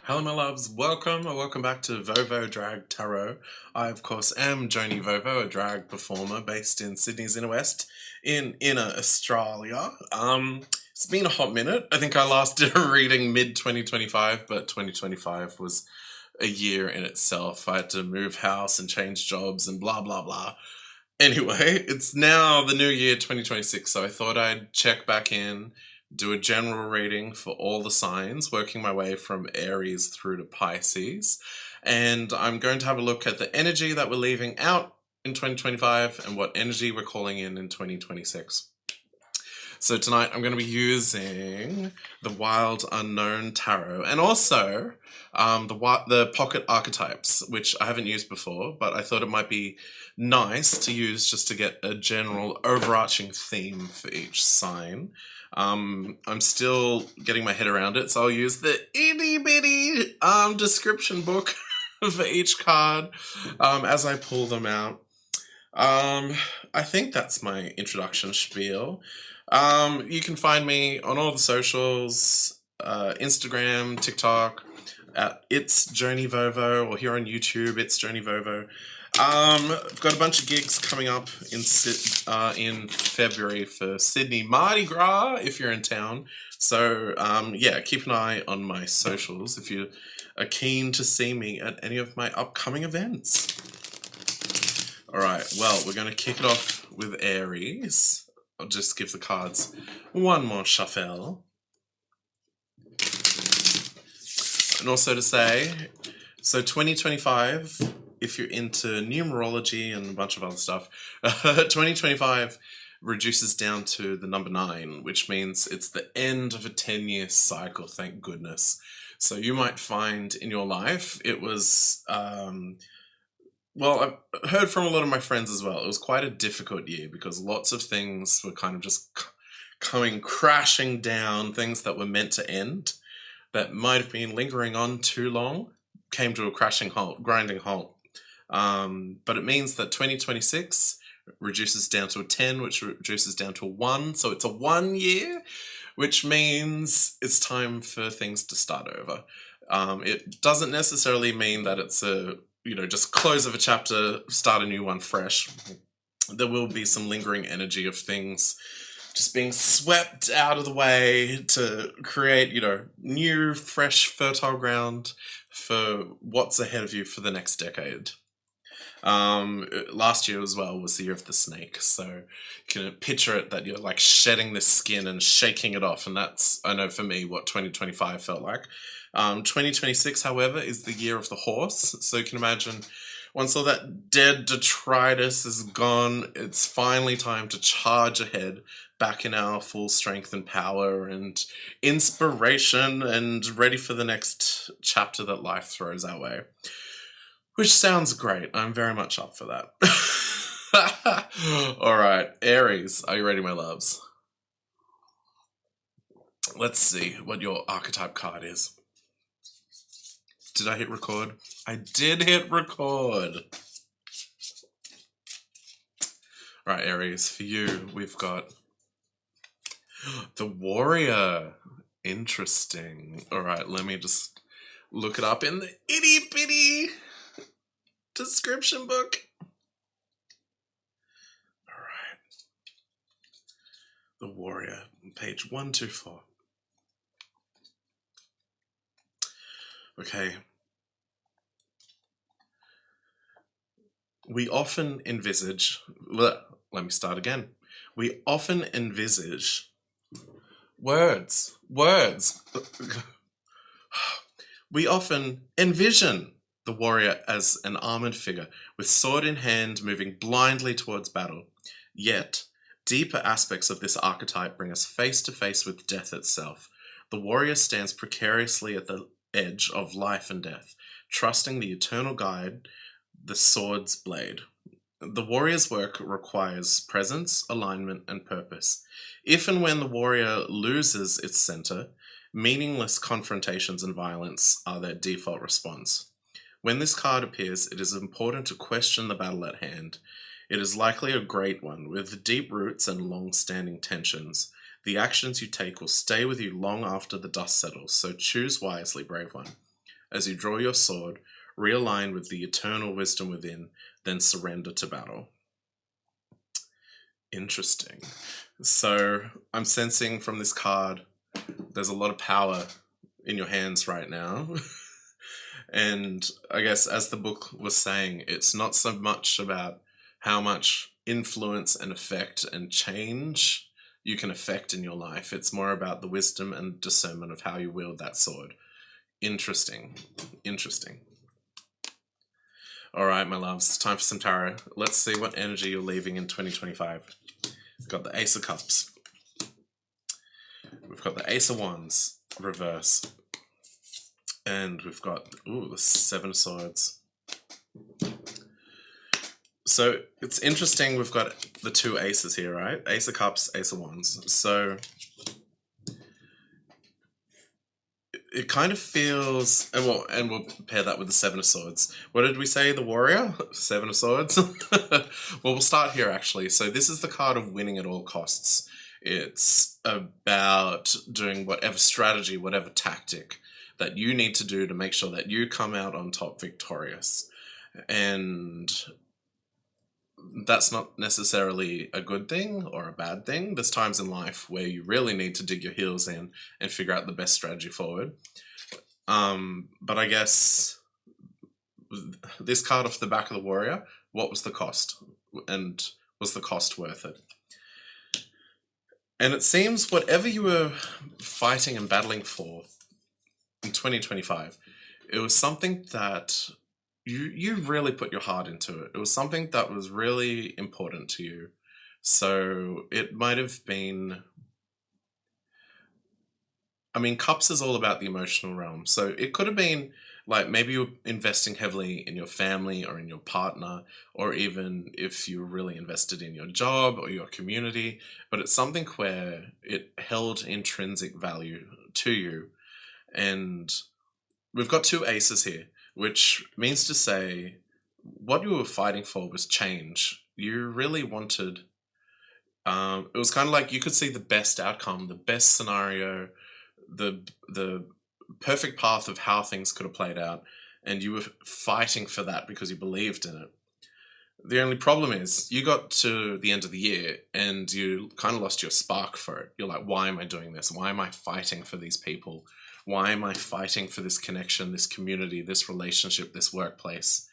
Hello, my loves. Welcome or welcome back to Vovo Drag Tarot. I, of course, am Joni Vovo, a drag performer based in Sydney's inner west in inner Australia. It's been a hot minute. I think I last did a reading mid 2025, but 2025 was a year in itself. I had to move house and change jobs and blah blah blah. Anyway, it's now the new year 2026, so I thought I'd check back in, do a general reading for all the signs, working my way from Aries through to Pisces. And I'm going to have a look at the energy that we're leaving out in 2025 and what energy we're calling in 2026. So tonight I'm going to be using the Wild Unknown Tarot and also the Pocket Archetypes, which I haven't used before, but I thought it might be nice to use just to get a general overarching theme for each sign. I'm still getting my head around it, so I'll use the itty bitty description book for each card as I pull them out. I think that's my introduction spiel. You can find me on all the socials, Instagram, TikTok, at It's Joni Vovo, or here on YouTube, It's Joni Vovo. I've got a bunch of gigs coming up in February for Sydney Mardi Gras, if you're in town. So, yeah, keep an eye on my socials if you are keen to see me at any of my upcoming events. All right, well, we're going to kick it off with Aries. I'll just give the cards one more shuffle. And also to say, so 2025, if you're into numerology and a bunch of other stuff, 2025 reduces down to the number 9, which means it's the end of a 10-year cycle, thank goodness. So you might find in your life it was... well, I've heard from a lot of my friends as well. It was quite a difficult year because lots of things were kind of just coming crashing down. Things that were meant to end, that might have been lingering on too long, came to a crashing halt, grinding halt. But it means that 2026 reduces down to a 10, which reduces down to a 1. So it's a 1 year, which means it's time for things to start over. It doesn't necessarily mean that it's a just close of a chapter, start a new one fresh. There will be some lingering energy of things just being swept out of the way to create, new, fresh, fertile ground for what's ahead of you for the next decade. Last year as well was the year of the snake, so you can picture it that you're like shedding this skin and shaking it off, and that's, I know for me, what 2025 felt like. 2026, however, is the year of the horse, so you can imagine once all that dead detritus is gone, it's finally time to charge ahead, back in our full strength and power and inspiration, and ready for the next chapter that life throws our way. Which sounds great. I'm very much up for that. All right, Aries, are you ready, my loves? Let's see what your archetype card is. Did I hit record? I did hit record. All right, Aries, for you, we've got the Warrior. Interesting. All right, let me just look it up in the itty bitty description book. All right. The Warrior, page 124. Okay. We often envisage... Let me start again. We often envisage... Words. We often envision the warrior as an armored figure, with sword in hand, moving blindly towards battle. Yet, deeper aspects of this archetype bring us face to face with death itself. The warrior stands precariously at the edge of life and death, trusting the eternal guide, the sword's blade. The warrior's work requires presence, alignment, and purpose. If and when the warrior loses its center, meaningless confrontations and violence are their default response. When this card appears, it is important to question the battle at hand. It is likely a great one, with deep roots and long-standing tensions. The actions you take will stay with you long after the dust settles, so choose wisely, brave one. as you draw your sword, realign with the eternal wisdom within, then surrender to battle. Interesting. So I'm sensing from this card, there's a lot of power in your hands right now. And I guess, as the book was saying, it's not so much about how much influence and effect and change you can affect in your life. It's more about the wisdom and discernment of how you wield that sword. Interesting. Interesting. All right, my loves, it's time for some tarot. Let's see what energy you're leaving in 2025. We've got the Ace of Cups. We've got the Ace of Wands, reverse. And we've got, the Seven of Swords. So it's interesting, we've got the two aces here, right? Ace of Cups, Ace of Wands. So it kind of feels, and we'll pair that with the Seven of Swords. What did we say, the Warrior? Seven of Swords? Well, we'll start here, actually. So this is the card of winning at all costs. It's about doing whatever strategy, whatever tactic that you need to do to make sure that you come out on top victorious. And that's not necessarily a good thing or a bad thing. There's times in life where you really need to dig your heels in and figure out the best strategy forward. But I guess this card off the back of the Warrior, what was the cost? And was the cost worth it? And it seems whatever you were fighting and battling for in 2025, it was something that you really put your heart into it. It was something that was really important to you. So it might have been, I mean, Cups is all about the emotional realm. So it could have been like maybe you're investing heavily in your family or in your partner, or even if you're really invested in your job or your community, but it's something where it held intrinsic value to you. And we've got two aces here, which means to say what you were fighting for was change. You really wanted, it was kind of like you could see the best outcome, the best scenario, the perfect path of how things could have played out, and you were fighting for that because you believed in it. The only problem is you got to the end of the year and you kind of lost your spark for it. You're like, why am I doing this? Why am I fighting for these people? Why am I fighting for this connection, this community, this relationship, this workplace?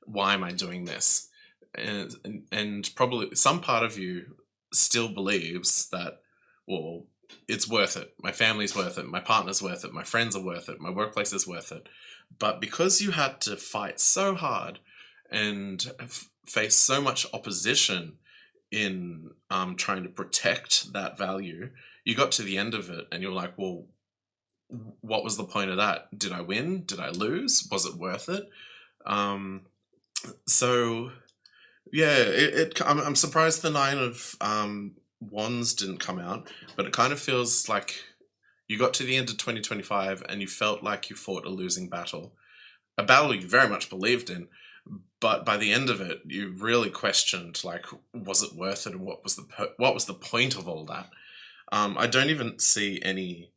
Why am I doing this? And probably some part of you still believes that, well, it's worth it. My family's worth it. My partner's worth it. My friends are worth it. My workplace is worth it. But because you had to fight so hard and face so much opposition in trying to protect that value, you got to the end of it and you're like, well, what was the point of that? Did I win? Did I lose? Was it worth it? So yeah, I'm surprised the Nine of Wands didn't come out, but it kind of feels like you got to the end of 2025 and you felt like you fought a losing battle, a battle you very much believed in, but by the end of it, you really questioned, like, was it worth it, and what was the point of all that? I don't even see any,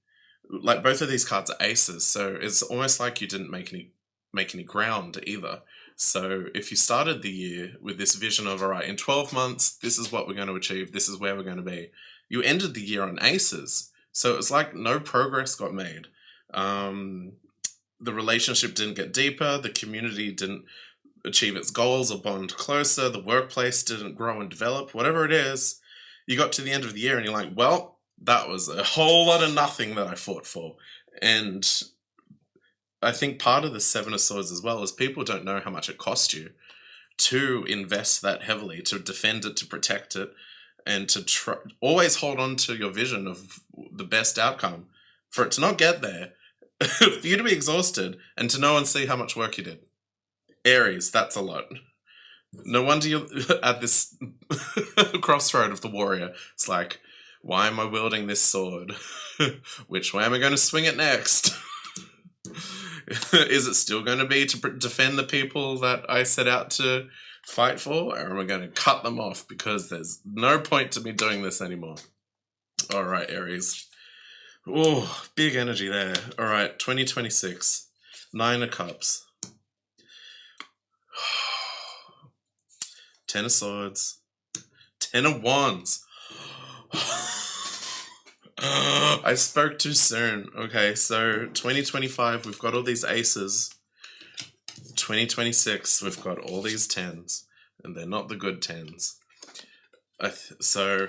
like, both of these cards are aces, so it's almost like you didn't make any ground either. So if you started the year with this vision of, all right, in 12 months, this is what we're going to achieve, this is where we're going to be, you ended the year on aces. So it's like no progress got made. The relationship didn't get deeper, the community didn't achieve its goals or bond closer, the workplace didn't grow and develop, whatever it is. You got to the end of the year and you're like, well, that was a whole lot of nothing that I fought for. And I think part of the Seven of Swords as well is people don't know how much it cost you to invest that heavily, to defend it, to protect it, and to always hold on to your vision of the best outcome. For it to not get there, for you to be exhausted, and to know and see how much work you did. Aries, that's a lot. No wonder you're at this crossroad of the Warrior. It's like, why am I wielding this sword? Which way am I going to swing it next? Is it still going to be to defend the people that I set out to fight for? Or am I going to cut them off because there's no point to me doing this anymore? All right, Aries. Oh, big energy there. All right, 2026. Nine of Cups. Ten of Swords. Ten of Wands. I spoke too soon. Okay, so 2025, we've got all these aces. 2026, we've got all these tens. And they're not the good tens. So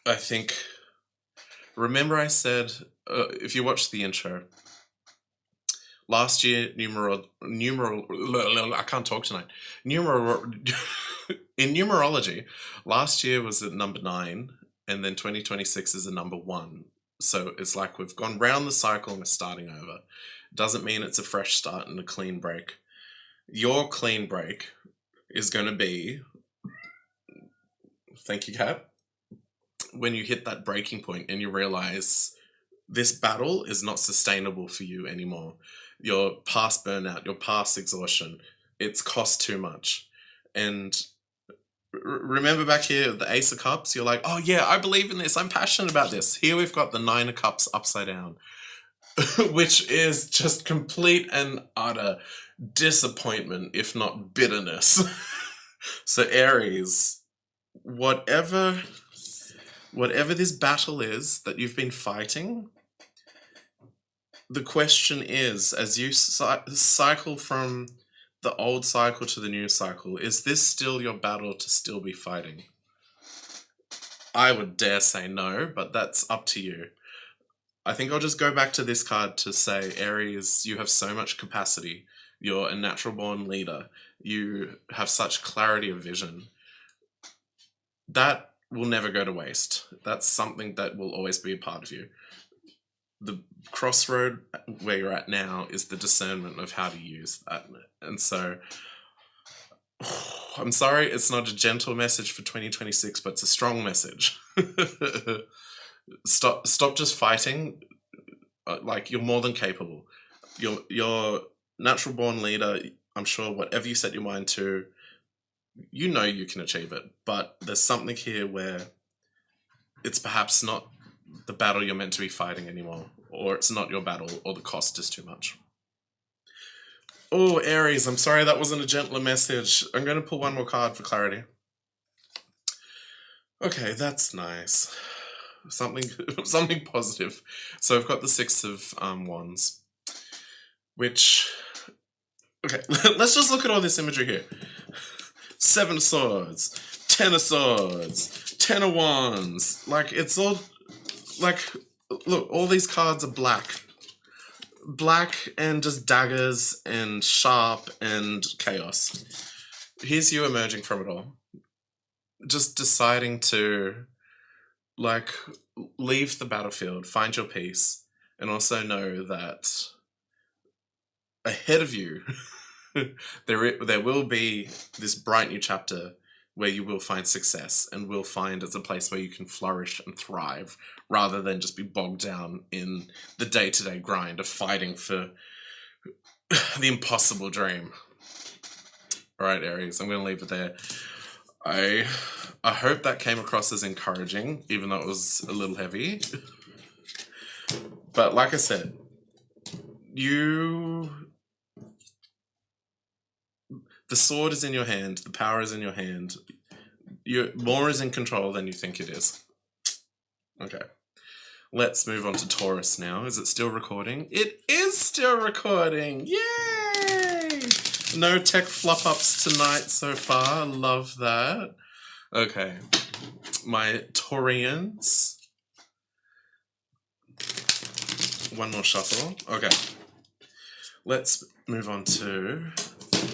I think, remember I said, if you watch the intro, last year, I can't talk tonight. In numerology, last year was at number 9, and then 2026 is a number 1. So it's like we've gone round the cycle and we're starting over. Doesn't mean it's a fresh start and a clean break. Your clean break is going to be, thank you, Kat, when you hit that breaking point and you realize this battle is not sustainable for you anymore. Your past burnout, your past exhaustion, it's cost too much. And remember back here, the Ace of Cups, you're like, oh yeah, I believe in this, I'm passionate about this. Here we've got the Nine of Cups upside down, which is just complete and utter disappointment, if not bitterness. So Aries, whatever this battle is that you've been fighting, the question is, as you cycle from the old cycle to the new cycle, is this still your battle to still be fighting? I would dare say no, but that's up to you. I think I'll just go back to this card to say, Aries, you have so much capacity. You're a natural born leader. You have such clarity of vision. That will never go to waste. That's something that will always be a part of you. The crossroad where you're at now is the discernment of how to use that. And so, I'm sorry it's not a gentle message for 2026, but it's a strong message. Stop just fighting. Like, you're more than capable. You're natural born leader. I'm sure whatever you set your mind to, you know you can achieve it. But there's something here where it's perhaps not the battle you're meant to be fighting anymore, or it's not your battle, or the cost is too much. Oh, Aries, I'm sorry that wasn't a gentler message. I'm going to pull one more card for clarity. Okay, that's nice. Something positive. So I've got the Six of Wands, which, okay, let's just look at all this imagery here. 7 of Swords, 10 of Swords, 10 of Wands. Like, it's all, like, look, all these cards are black. Black and just daggers and sharp and chaos. Here's you emerging from it all. Just deciding to, like, leave the battlefield, find your peace, and also know that ahead of you, there will be this bright new chapter where you will find success and will find it's a place where you can flourish and thrive rather than just be bogged down in the day-to-day grind of fighting for the impossible dream. All right, Aries, I'm going to leave it there. I hope that came across as encouraging, even though it was a little heavy. But like I said, the sword is in your hand, the power is in your hand. More is in control than you think it is. Okay. Let's move on to Taurus now. Is it still recording? It is still recording! Yay! No tech flop-ups tonight so far. Love that. Okay. My Taurians. One more shuffle. Okay. Let's move on to...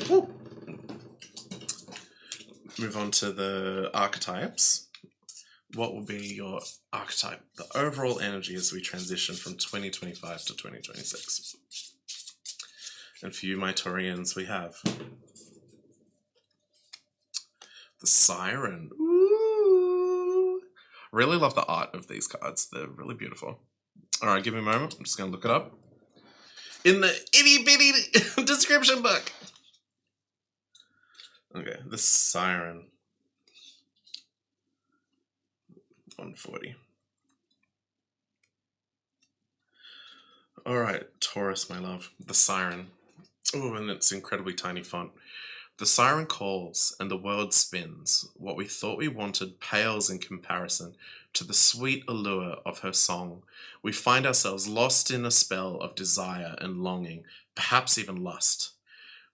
Woo! Move on to the archetypes. What will be your archetype? The overall energy as we transition from 2025 to 2026. And for you, my Taurians, we have the Siren. Ooh! Really love the art of these cards. They're really beautiful. All right, give me a moment. I'm just going to look it up in the itty-bitty description book. Okay, the Siren. 140. All right, Taurus, my love. The siren. Oh, and it's incredibly tiny font. The siren calls and the world spins. What we thought we wanted pales in comparison to the sweet allure of her song. We find ourselves lost in a spell of desire and longing, perhaps even lust.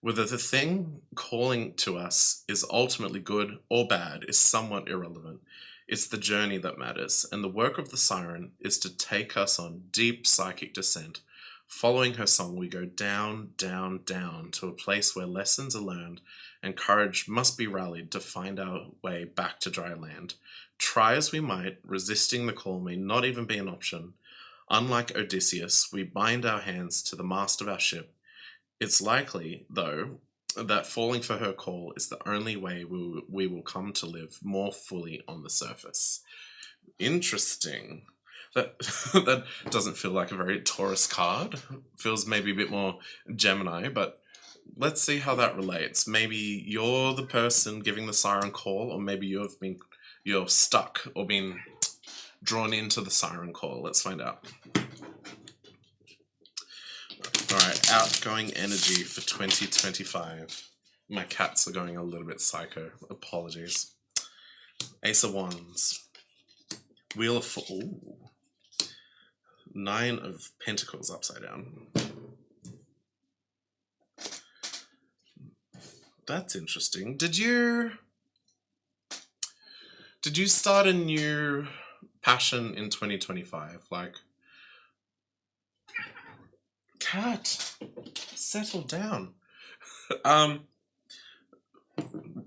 Whether the thing calling to us is ultimately good or bad is somewhat irrelevant. It's the journey that matters, and the work of the siren is to take us on deep psychic descent. Following her song, we go down, down, down to a place where lessons are learned and courage must be rallied to find our way back to dry land. Try as we might, resisting the call may not even be an option. Unlike Odysseus, we bind our hands to the mast of our ship. It's likely, though, that falling for her call is the only way we will come to live more fully on the surface. Interesting. That that doesn't feel like a very Taurus card. Feels maybe a bit more Gemini, but let's see how that relates. Maybe you're the person giving the siren call, or maybe you're stuck or been drawn into the siren call. Let's find out. Alright, outgoing energy for 2025. My cats are going a little bit psycho. Apologies. Ace of Wands. Wheel of Ooh. 9 of Pentacles upside down. That's interesting. Did you start a new passion in 2025? Like, cat, settle down.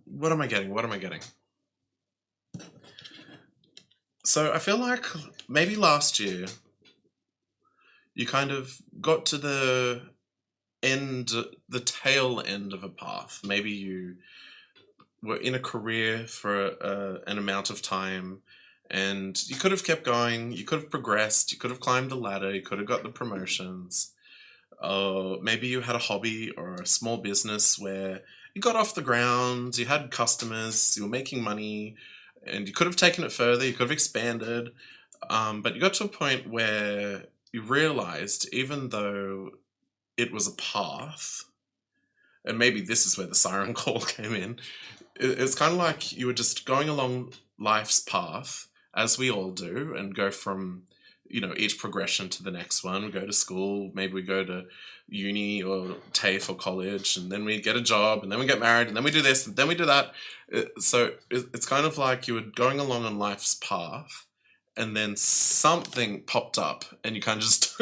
What am I getting? What am I getting? So I feel like maybe last year you kind of got to the tail end of a path. Maybe you were in a career for an amount of time and you could have kept going, you could have progressed, you could have climbed the ladder, you could have got the promotions. Maybe you had a hobby or a small business where you got off the ground, you had customers, you were making money, and you could have taken it further, you could have expanded, but you got to a point where you realized, even though it was a path, and maybe this is where the siren call came in, it's kind of like you were just going along life's path, as we all do, and go from each progression to the next one. We go to school, maybe we go to uni or TAFE or college, and then we get a job, and then we get married, and then we do this, and then we do that. So it's kind of like you were going along on life's path, and then something popped up, and you kind of just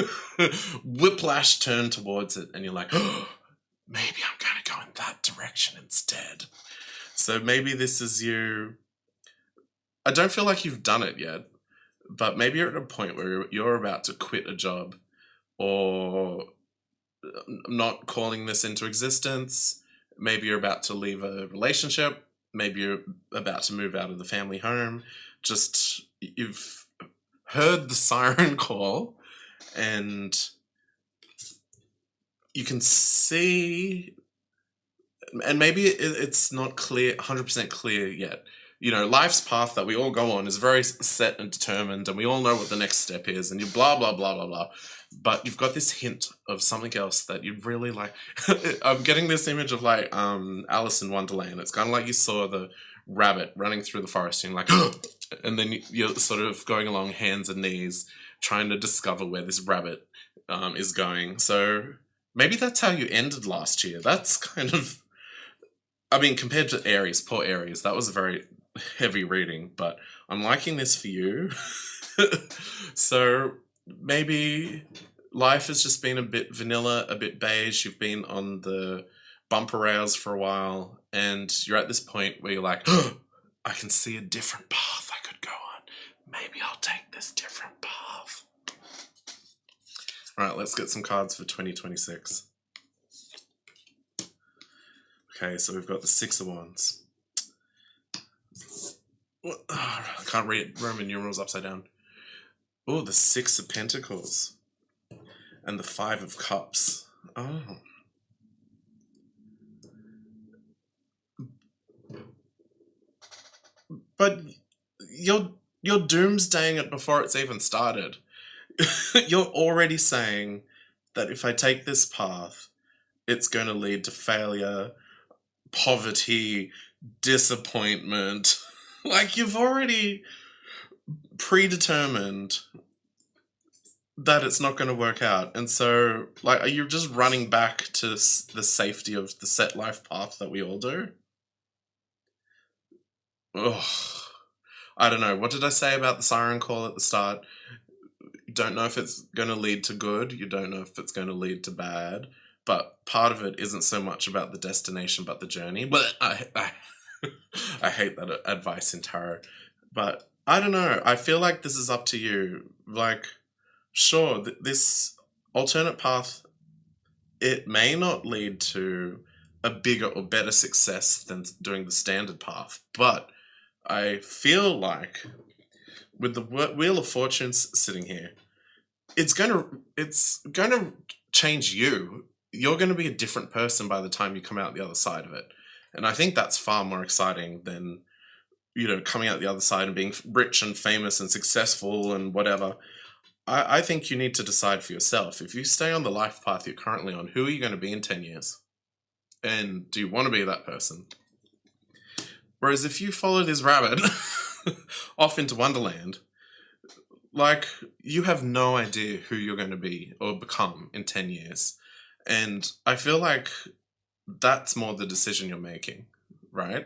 whiplash turn towards it, and you're like, oh, maybe I'm going to go in that direction instead. So maybe this is you. I don't feel like you've done it yet, but maybe you're at a point where you're about to quit a job, or not calling this into existence. Maybe you're about to leave a relationship. Maybe you're about to move out of the family home. Just, you've heard the siren call, and you can see, and maybe it's not clear, 100% clear yet. Life's path that we all go on is very set and determined, and we all know what the next step is, and you blah, blah, blah, blah, blah. But you've got this hint of something else that you'd really like. I'm getting this image of like Alice in Wonderland. It's kind of like you saw the rabbit running through the forest and you're like, and then you're sort of going along hands and knees trying to discover where this rabbit is going. So maybe that's how you ended last year. That's kind of, compared to Aries, poor Aries, that was a very heavy reading, but I'm liking this for you. So maybe life has just been a bit vanilla, a bit beige. You've been on the bumper rails for a while, and you're at this point where you're like, oh, I can see a different path I could go on. Maybe I'll take this different path. All right, let's get some cards for 2026. Okay, so we've got the 6 of Wands. What? Oh, I can't read Roman numerals upside down. Oh, the 6 of Pentacles. And the 5 of Cups. Oh. But you're doomsdaying it before it's even started. You're already saying that if I take this path, it's going to lead to failure, poverty, disappointment. Like, you've already predetermined that it's not going to work out. And so, like, are you just running back to the safety of the set life path that we all do? Ugh. I don't know. What did I say about the siren call at the start? You don't know if it's going to lead to good. You don't know if it's going to lead to bad. But part of it isn't so much about the destination, but the journey. But I hate that advice in tarot. But I don't know. I feel like this is up to you. Like, sure, this alternate path, it may not lead to a bigger or better success than doing the standard path. But I feel like with the Wheel of Fortunes sitting here, it's gonna change you. You're gonna be a different person by the time you come out the other side of it. And I think that's far more exciting than, coming out the other side and being rich and famous and successful and whatever. I think you need to decide for yourself. If you stay on the life path you're currently on, who are you going to be in 10 years? And do you want to be that person? Whereas if you follow this rabbit off into Wonderland, like, you have no idea who you're going to be or become in 10 years. And I feel like that's more the decision you're making, right?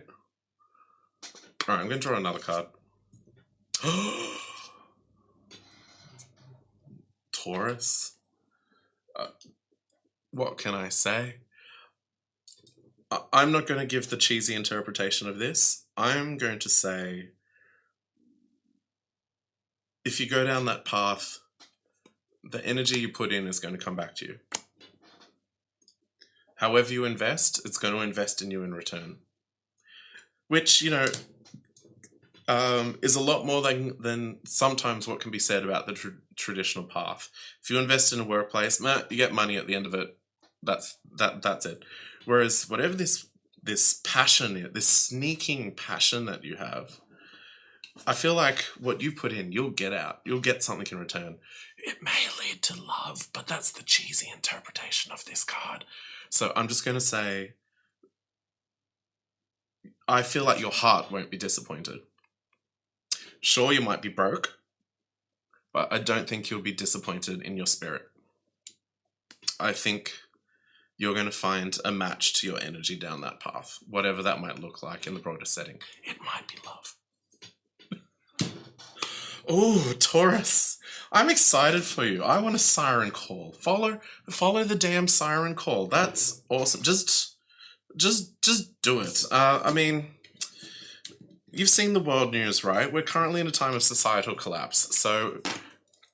All right, I'm going to draw another card. Taurus. What can I say? I'm not going to give the cheesy interpretation of this. I'm going to say, if you go down that path, the energy you put in is going to come back to you. However you invest, it's going to invest in you in return. Which, is a lot more than sometimes what can be said about the traditional path. If you invest in a workplace, you get money at the end of it. That's it. Whereas whatever this passion, this sneaking passion that you have, I feel like what you put in, you'll get out. You'll get something in return. It may lead to love, but that's the cheesy interpretation of this card. So I'm just going to say, I feel like your heart won't be disappointed. Sure, you might be broke, but I don't think you'll be disappointed in your spirit. I think you're going to find a match to your energy down that path, whatever that might look like in the broader setting. It might be love. Oh, Taurus. I'm excited for you. I want a siren call. Follow the damn siren call. That's awesome. Just do it. I mean, you've seen the world news, right? We're currently in a time of societal collapse. So,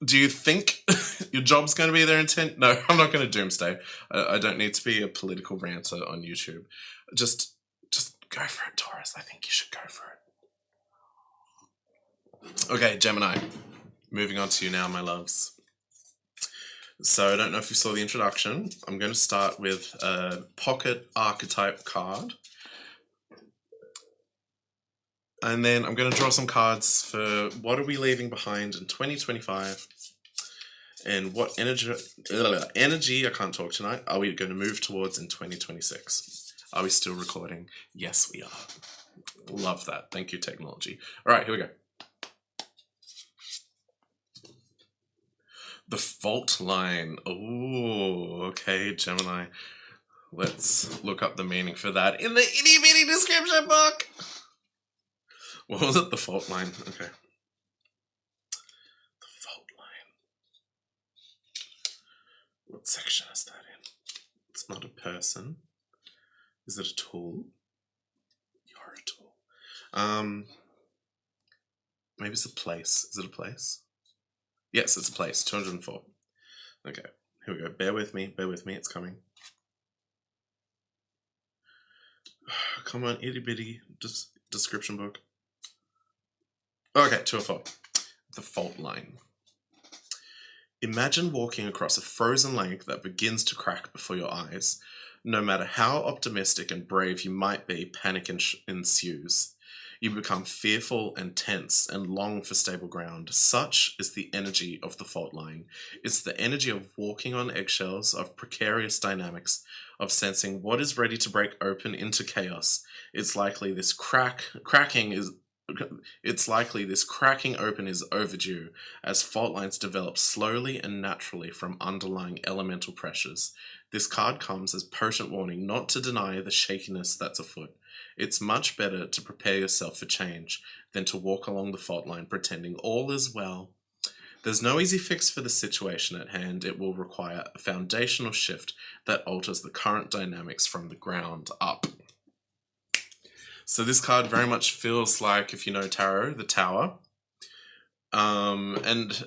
do you think your job's going to be there in 10? No, I'm not going to doomsday. I don't need to be a political ranter on YouTube. Just go for it, Taurus. I think you should go for it. Okay, Gemini. Moving on to you now, my loves. So I don't know if you saw the introduction. I'm going to start with a pocket archetype card. And then I'm going to draw some cards for what are we leaving behind in 2025 and what energy, I can't talk tonight, are we going to move towards in 2026? Are we still recording? Yes, we are. Love that. Thank you, technology. All right, here we go. The fault line. Oh, okay, Gemini. Let's look up the meaning for that in the itty-bitty description book. What was it? The fault line. Okay. The fault line. What section is that in? It's not a person. Is it a tool? You're a tool. Maybe it's a place. Is it a place? Yes, it's a place. 204. Okay, here we go. Bear with me. It's coming. Come on, itty bitty description book. Okay, 204. The fault line. Imagine walking across a frozen lake that begins to crack before your eyes. No matter how optimistic and brave you might be, panic ensues. You become fearful and tense and long for stable ground. Such is the energy of the fault line. It's the energy of walking on eggshells, of precarious dynamics, of sensing what is ready to break open into chaos. It's likely this cracking open is overdue as fault lines develop slowly and naturally from underlying elemental pressures. This card comes as potent warning not to deny the shakiness that's afoot. It's much better to prepare yourself for change than to walk along the fault line pretending all is well. There's no easy fix for the situation at hand. It will require a foundational shift that alters the current dynamics from the ground up. So this card very much feels like, if you know tarot, the Tower. And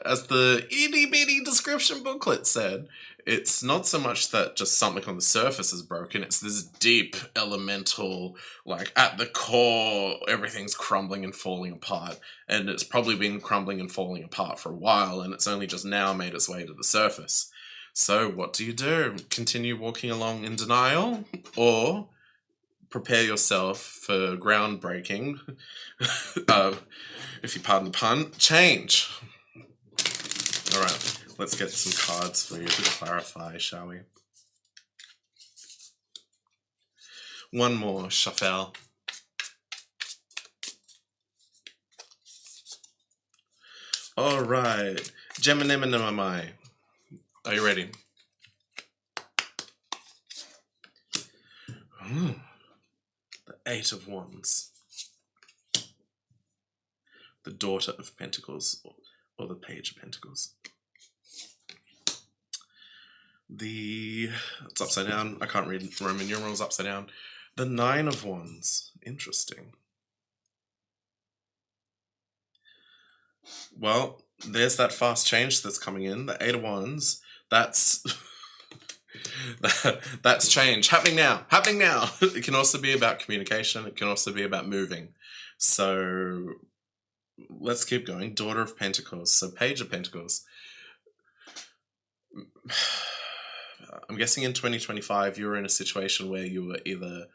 as the itty bitty description booklet said, it's not so much that just something on the surface is broken, it's this deep elemental, like at the core, everything's crumbling and falling apart. And it's probably been crumbling and falling apart for a while, and it's only just now made its way to the surface. So what do you do? Continue walking along in denial? Or prepare yourself for groundbreaking, if you pardon the pun, change. All right, let's get some cards for you to clarify, shall we? One more shuffle. All right, Gemini. Are you ready? The Eight of Wands. The Daughter of Pentacles, or the Page of Pentacles. It's upside down. I can't read Roman numerals upside down. The Nine of Wands. Interesting. Well, there's that fast change that's coming in. The Eight of Wands. That's that's change happening now. It can also be about communication. It can also be about moving. So let's keep going. Daughter of Pentacles. So Page of Pentacles. I'm guessing in 2025 you were in a situation where you were either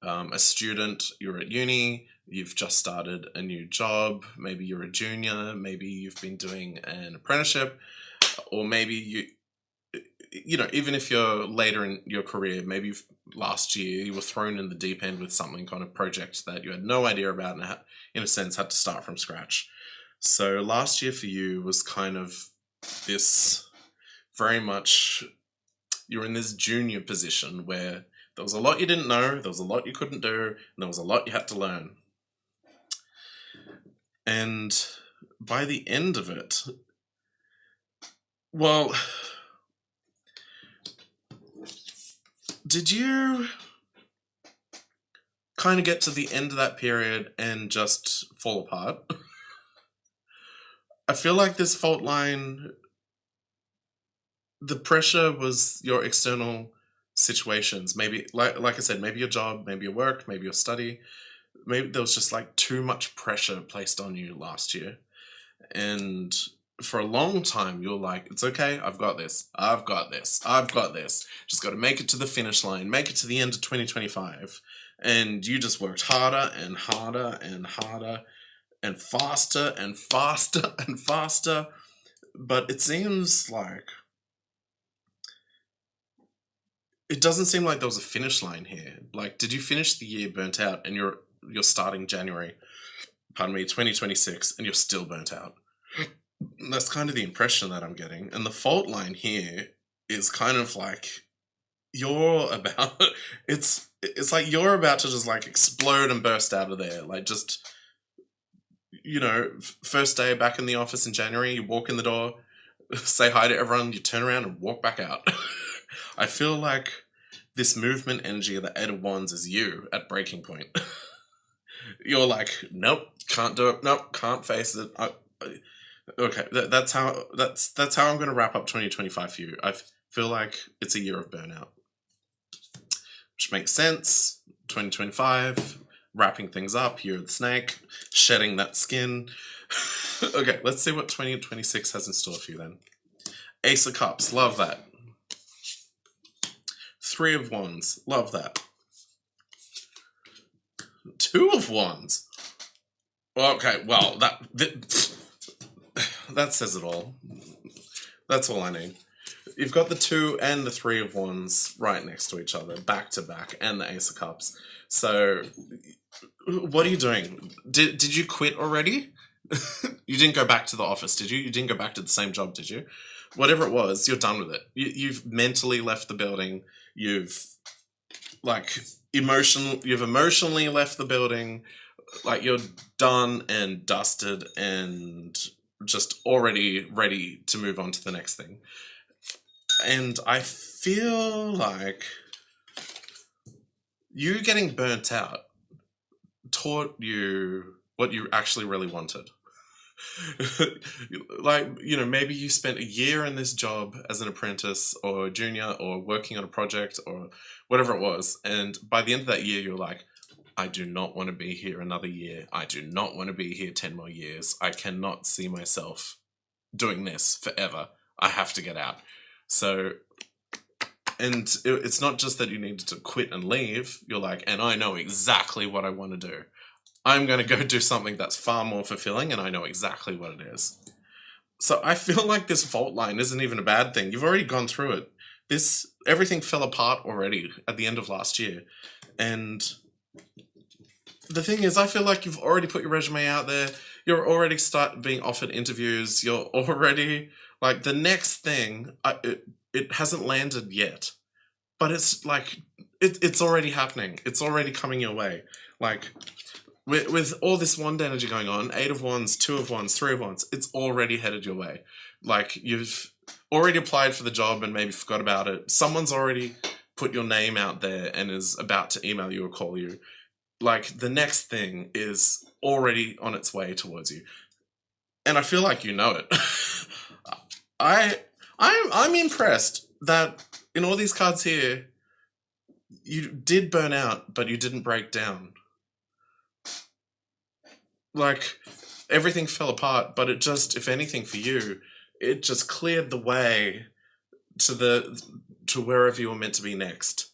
a student, you're at uni, you've just started a new job, maybe you're a junior, maybe you've been doing an apprenticeship, or maybe you know, even if you're later in your career, maybe last year you were thrown in the deep end with something kind of project that you had no idea about and in a sense had to start from scratch. So last year for you was kind of this very much, you're in this junior position where there was a lot you didn't know, there was a lot you couldn't do, and there was a lot you had to learn. And by the end of it, well, did you kind of get to the end of that period and just fall apart? I feel like this fault line, the pressure was your external situations. Maybe, like I said, maybe your job, maybe your work, maybe your study. Maybe there was just like too much pressure placed on you last year. And for a long time, you're like, it's okay, I've got this. Just got to make it to the finish line, make it to the end of 2025. And you just worked harder and harder and harder and faster and faster and faster. But it seems like it doesn't seem like there was a finish line here. Like, did you finish the year burnt out and you're starting January, 2026, and you're still burnt out? That's kind of the impression that I'm getting. And the fault line here is kind of like you're about it's like you're about to just like explode and burst out of there. Like, just, you know, first day back in the office in January, you walk in the door, say hi to everyone, you turn around and walk back out. I feel like this movement energy of the Eight of Wands is you at breaking point. You're like, nope, can't do it. Nope, can't face it. Okay, that's how I'm going to wrap up 2025 for you. I feel like it's a year of burnout, which makes sense. 2025, wrapping things up, year of the snake, shedding that skin. Okay, let's see what 2026 has in store for you then. Ace of Cups, love that. Three of Wands, love that. Two of Wands. Okay, well, that says it all. That's all I need. You've got the 2 and the 3 of Wands right next to each other, back to back, and the Ace of Cups. So, what are you doing? Did you quit already? You didn't go back to the office, did you? You didn't go back to the same job, did you? Whatever it was, you're done with it. You've mentally left the building. You've emotionally left the building. Like, you're done and dusted and just already ready to move on to the next thing. And I feel like you getting burnt out taught you what you actually really wanted. Like, maybe you spent a year in this job as an apprentice or a junior or working on a project or whatever it was. And by the end of that year, you're like, I do not want to be here another year. I do not want to be here 10 more years. I cannot see myself doing this forever. I have to get out. So, and it's not just that you needed to quit and leave. You're like, and I know exactly what I want to do. I'm going to go do something that's far more fulfilling, and I know exactly what it is. So I feel like this fault line isn't even a bad thing. You've already gone through it. Everything fell apart already at the end of last year. And the thing is, I feel like you've already put your resume out there. You're already being offered interviews. You're already, like, the next thing, it hasn't landed yet. But it's like, it's already happening. It's already coming your way. Like, with all this wand energy going on, 8 of Wands, 2 of Wands, 3 of Wands, it's already headed your way. Like, you've already applied for the job and maybe forgot about it. Someone's already put your name out there and is about to email you or call you. Like, the next thing is already on its way towards you. And I feel like you know it. I'm impressed that in all these cards here, you did burn out, but you didn't break down. Like, everything fell apart, but it just, if anything for you, it just cleared the way to wherever you were meant to be next.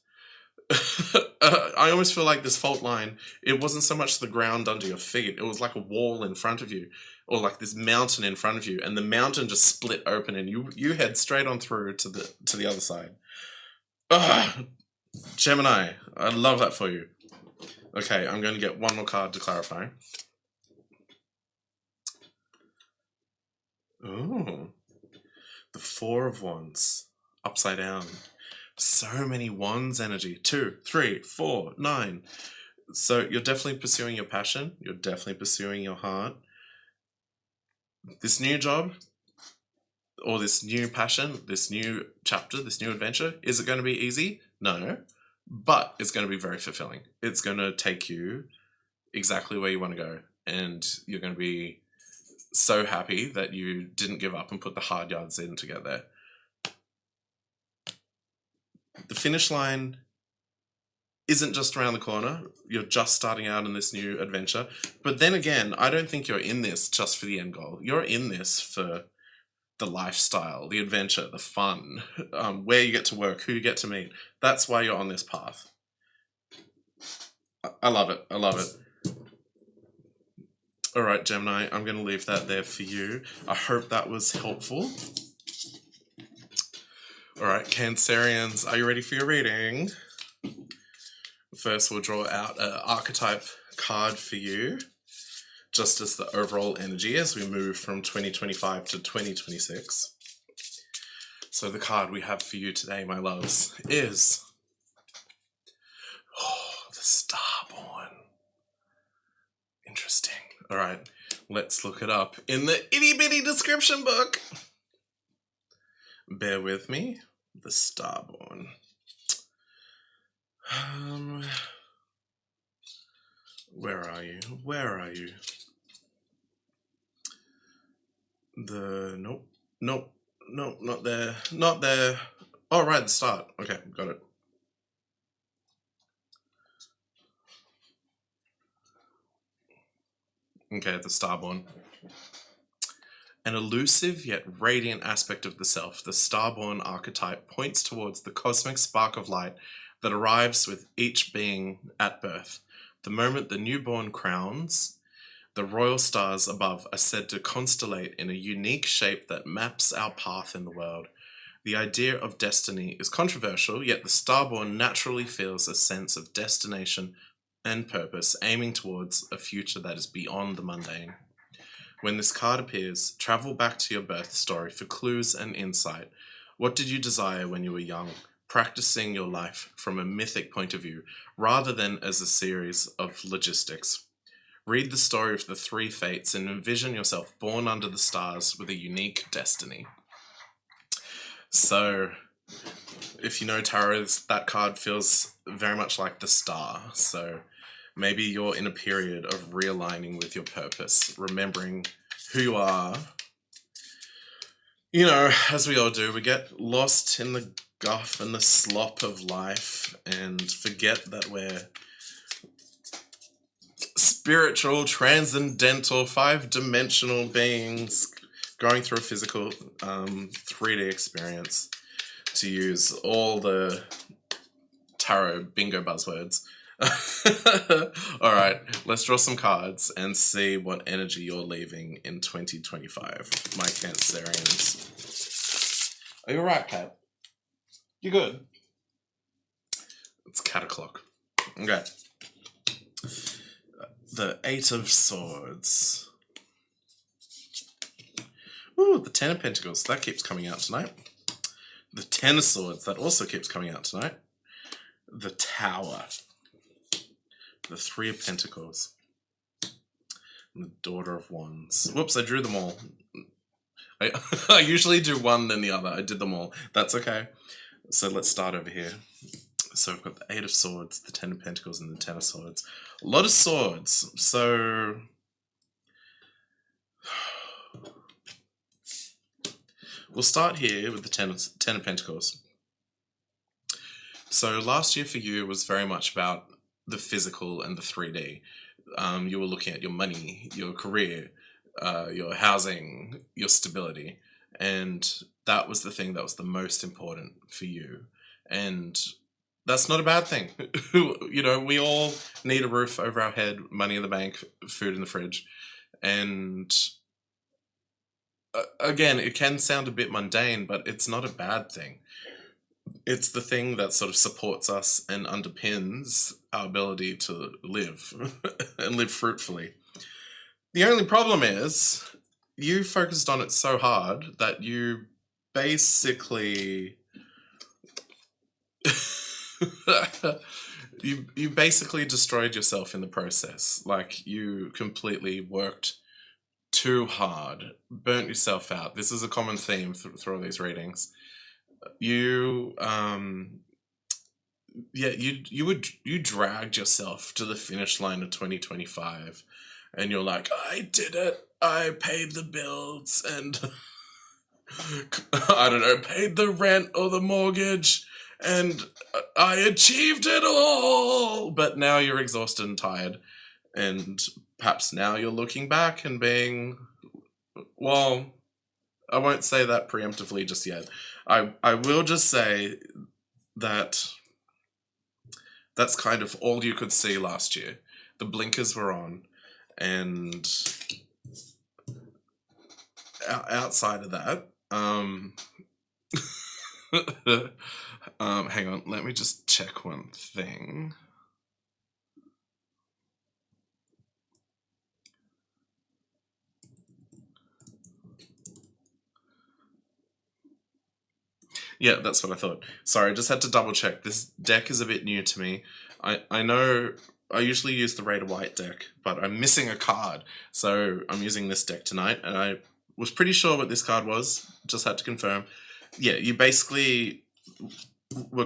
I almost feel like this fault line, it wasn't so much the ground under your feet, it was like a wall in front of you, or like this mountain in front of you, and the mountain just split open and you head straight on through to the other side. Ugh. Gemini, I love that for you. Okay, I'm going to get one more card to clarify. Oh, the 4 of Wands, upside down. So many Wands energy. 2, 3, 4, 9. So you're definitely pursuing your passion. You're definitely pursuing your heart. This new job, or this new passion, this new chapter, this new adventure, is it going to be easy? No. But it's going to be very fulfilling. It's going to take you exactly where you want to go. And you're going to be so happy that you didn't give up and put the hard yards in to get there. The finish line isn't just around the corner. You're just starting out in this new adventure. But then again, I don't think you're in this just for the end goal. You're in this for the lifestyle, the adventure, the fun, where you get to work, who you get to meet. That's why you're on this path. I love it. I love it. All right, Gemini, I'm going to leave that there for you. I hope that was helpful. All right, Cancerians, are you ready for your reading? First, we'll draw out an archetype card for you, just as the overall energy as we move from 2025 to 2026. So the card we have for you today, my loves, is the Starborn. Interesting. All right, let's look it up in the itty-bitty description book. Bear with me. The Starborn. Where are you? Where are you? Nope, not there. Not there. Oh, right, the start. Okay, got it. Okay, the Starborn. An elusive yet radiant aspect of the self, the Starborn archetype points towards the cosmic spark of light that arrives with each being at birth. The moment the newborn crowns, the royal stars above are said to constellate in a unique shape that maps our path in the world. The idea of destiny is controversial, yet the starborn naturally feels a sense of destination and purpose, aiming towards a future that is beyond the mundane. When this card appears, travel back to your birth story for clues and insight. What did you desire when you were young? Practicing your life from a mythic point of view, rather than as a series of logistics. Read the story of the three fates and envision yourself born under the stars with a unique destiny. So, if you know tarot, that card feels very much like the star. So, maybe you're in a period of realigning with your purpose, remembering who you are. You know, as we all do, we get lost in the guff and the slop of life and forget that we're spiritual, transcendental, five-dimensional beings going through a physical 3D experience, to use all the tarot bingo buzzwords. All right, let's draw some cards and see what energy you're leaving in 2025, my Cancerians. Are you alright, Cat? You good? It's cat o'clock. Okay. The Eight of Swords. Ooh, the Ten of Pentacles. That keeps coming out tonight. The Ten of Swords. That also keeps coming out tonight. The Tower. The Three of Pentacles. And the Daughter of Wands. Whoops, I drew them all. I usually do one then the other. I did them all. That's okay. So let's start over here. So we've got the Eight of Swords, the Ten of Pentacles, and the Ten of Swords. A lot of swords. So we'll start here with the Ten of Pentacles. So last year for you was very much about the physical and the 3D. You were looking at your money, your career, your housing, your stability. And that was the thing that was the most important for you. And that's not a bad thing. You know, we all need a roof over our head, money in the bank, food in the fridge. And again, it can sound a bit mundane, but it's not a bad thing. It's the thing that sort of supports us and underpins our ability to live and live fruitfully. The only problem is you focused on it so hard that you basically you basically destroyed yourself in the process. Like, you completely worked too hard, burnt yourself out. This is a common theme through all these readings. You you dragged yourself to the finish line of 2025, and you're like, I did it. I paid the bills and I don't know, paid the rent or the mortgage, and I achieved it all. But now you're exhausted and tired, and perhaps now you're looking back and being, well, I won't say that preemptively just yet. I will just say that that's kind of all you could see last year. The blinkers were on, and outside of that, hang on, let me just check one thing. Yeah, that's what I thought. Sorry, I just had to double check. This deck is a bit new to me. I know I usually use the Red White deck, but I'm missing a card. So I'm using this deck tonight, and I was pretty sure what this card was. Just had to confirm. Yeah, you basically were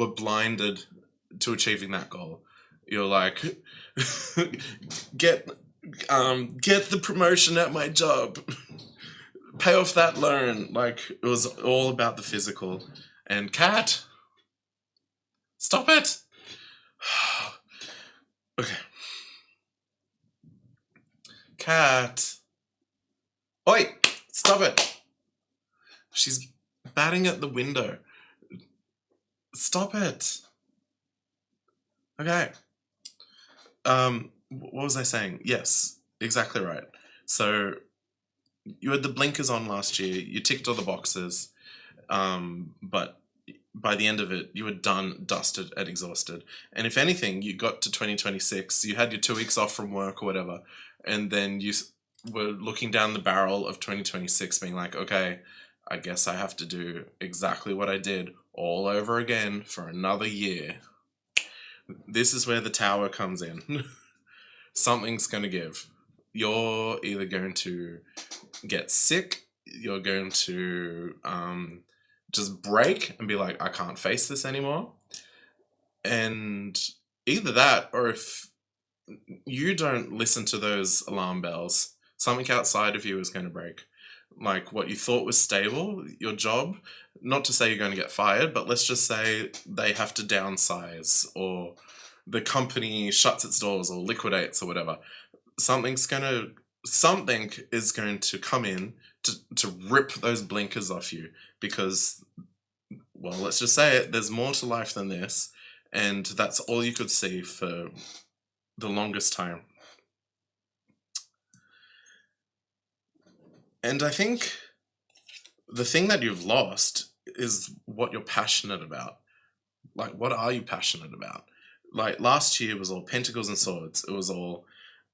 blinded to achieving that goal. You're like, get the promotion at my job. Pay off that loan. Like, it was all about the physical. And Cat, stop it. Okay. Cat. Oi, stop it. She's batting at the window. Stop it. Okay. what was I saying? Yes, exactly right. So you had the blinkers on last year. You ticked all the boxes, but by the end of it, you were done, dusted, and exhausted. And if anything, you got to 2026. You had your 2 weeks off from work or whatever, and then you were looking down the barrel of 2026, being like, okay, I guess I have to do exactly what I did all over again for another year. This is where the tower comes in. Something's going to give. You're either going to get sick, you're going to just break and be like, I can't face this anymore. And either that, or if you don't listen to those alarm bells, something outside of you is going to break. Like what you thought was stable, your job, not to say you're going to get fired, but let's just say they have to downsize, or the company shuts its doors or liquidates or whatever. Something is going to come in to rip those blinkers off you, because, well, let's just say it, there's more to life than this, and that's all you could see for the longest time. And I think the thing that you've lost is what you're passionate about. Like, what are you passionate about? Like, last year was all pentacles and swords. It was all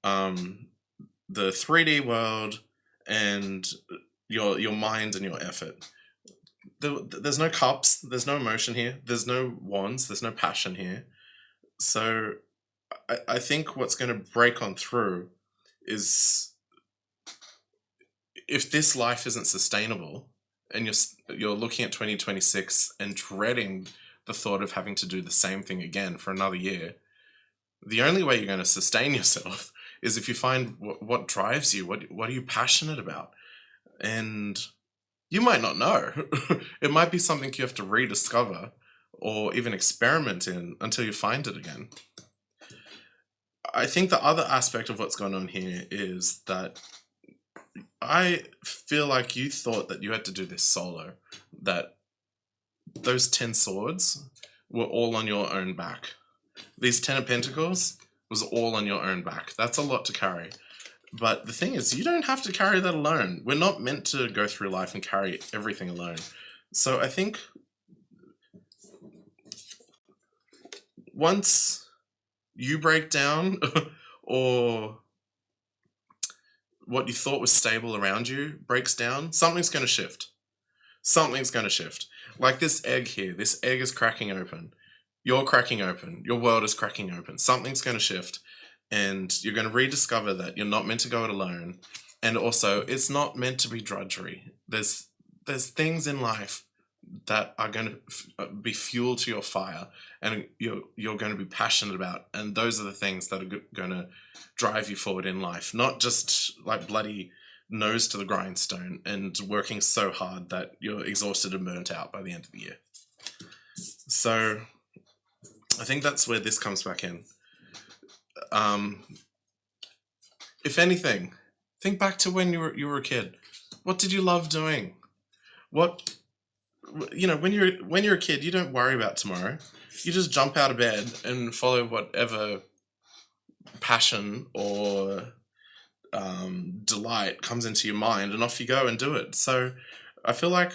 the 3D world and your mind and your effort. There's no cups, there's no emotion here, there's no wands, there's no passion here. So I think what's going to break on through is, if this life isn't sustainable and you're looking at 2026 and dreading the thought of having to do the same thing again for another year, the only way you're going to sustain yourself is if you find what drives you, what are you passionate about. And you might not know. It might be something you have to rediscover or even experiment in until you find it again. I think the other aspect of what's going on here is that I feel like you thought that you had to do this solo, that those 10 swords were all on your own back. These 10 of Pentacles was all on your own back. That's a lot to carry. But the thing is, you don't have to carry that alone. We're not meant to go through life and carry everything alone. So I think once you break down or what you thought was stable around you breaks down, something's going to shift. Something's going to shift. Like this egg here. This egg is cracking open. You're cracking open. Your world is cracking open. Something's going to shift. And you're going to rediscover that you're not meant to go it alone. And also, it's not meant to be drudgery. There's things in life that are going to be fuel to your fire, and you're going to be passionate about. And those are the things that are going to drive you forward in life. Not just like bloody nose to the grindstone and working so hard that you're exhausted and burnt out by the end of the year. So I think that's where this comes back in. If anything, think back to when you were a kid. What did you love doing? When you're a kid, you don't worry about tomorrow. You just jump out of bed and follow whatever passion or delight comes into your mind, and off you go and do it. So I feel like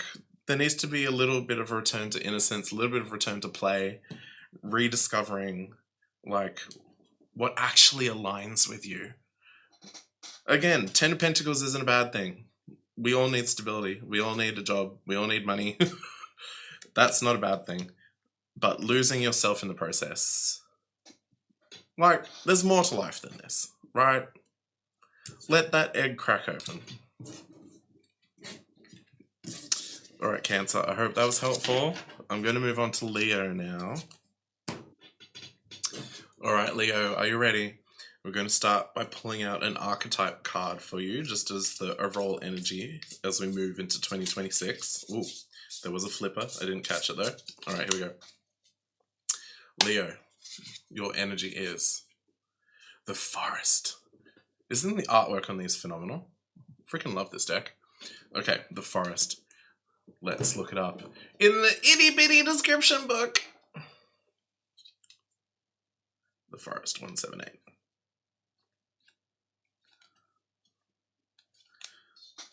there needs to be a little bit of a return to innocence, a little bit of return to play, rediscovering like what actually aligns with you. Again, 10 of Pentacles isn't a bad thing. We all need stability. We all need a job. We all need money. That's not a bad thing. But losing yourself in the process. Like, there's more to life than this, right? Let that egg crack open. Alright, Cancer, I hope that was helpful. I'm going to move on to Leo now. Alright, Leo, are you ready? We're going to start by pulling out an archetype card for you, just as the overall energy as we move into 2026. Ooh, there was a flipper. I didn't catch it though. Alright, here we go. Leo, your energy is the Forest. Isn't the artwork on these phenomenal? Freaking love this deck. Okay, the Forest. Let's look it up in the itty-bitty description book. The Forest 178.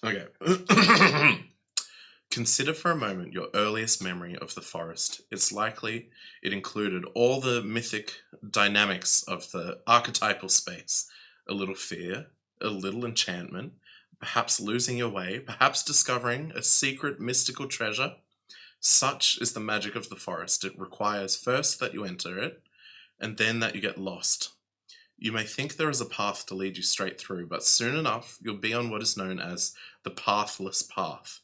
Okay. Consider for a moment your earliest memory of the forest. It's likely it included all the mythic dynamics of the archetypal space. A little fear, a little enchantment, perhaps losing your way, perhaps discovering a secret mystical treasure. Such is the magic of the forest. It requires first that you enter it, and then that you get lost. You may think there is a path to lead you straight through, but soon enough you'll be on what is known as the pathless path.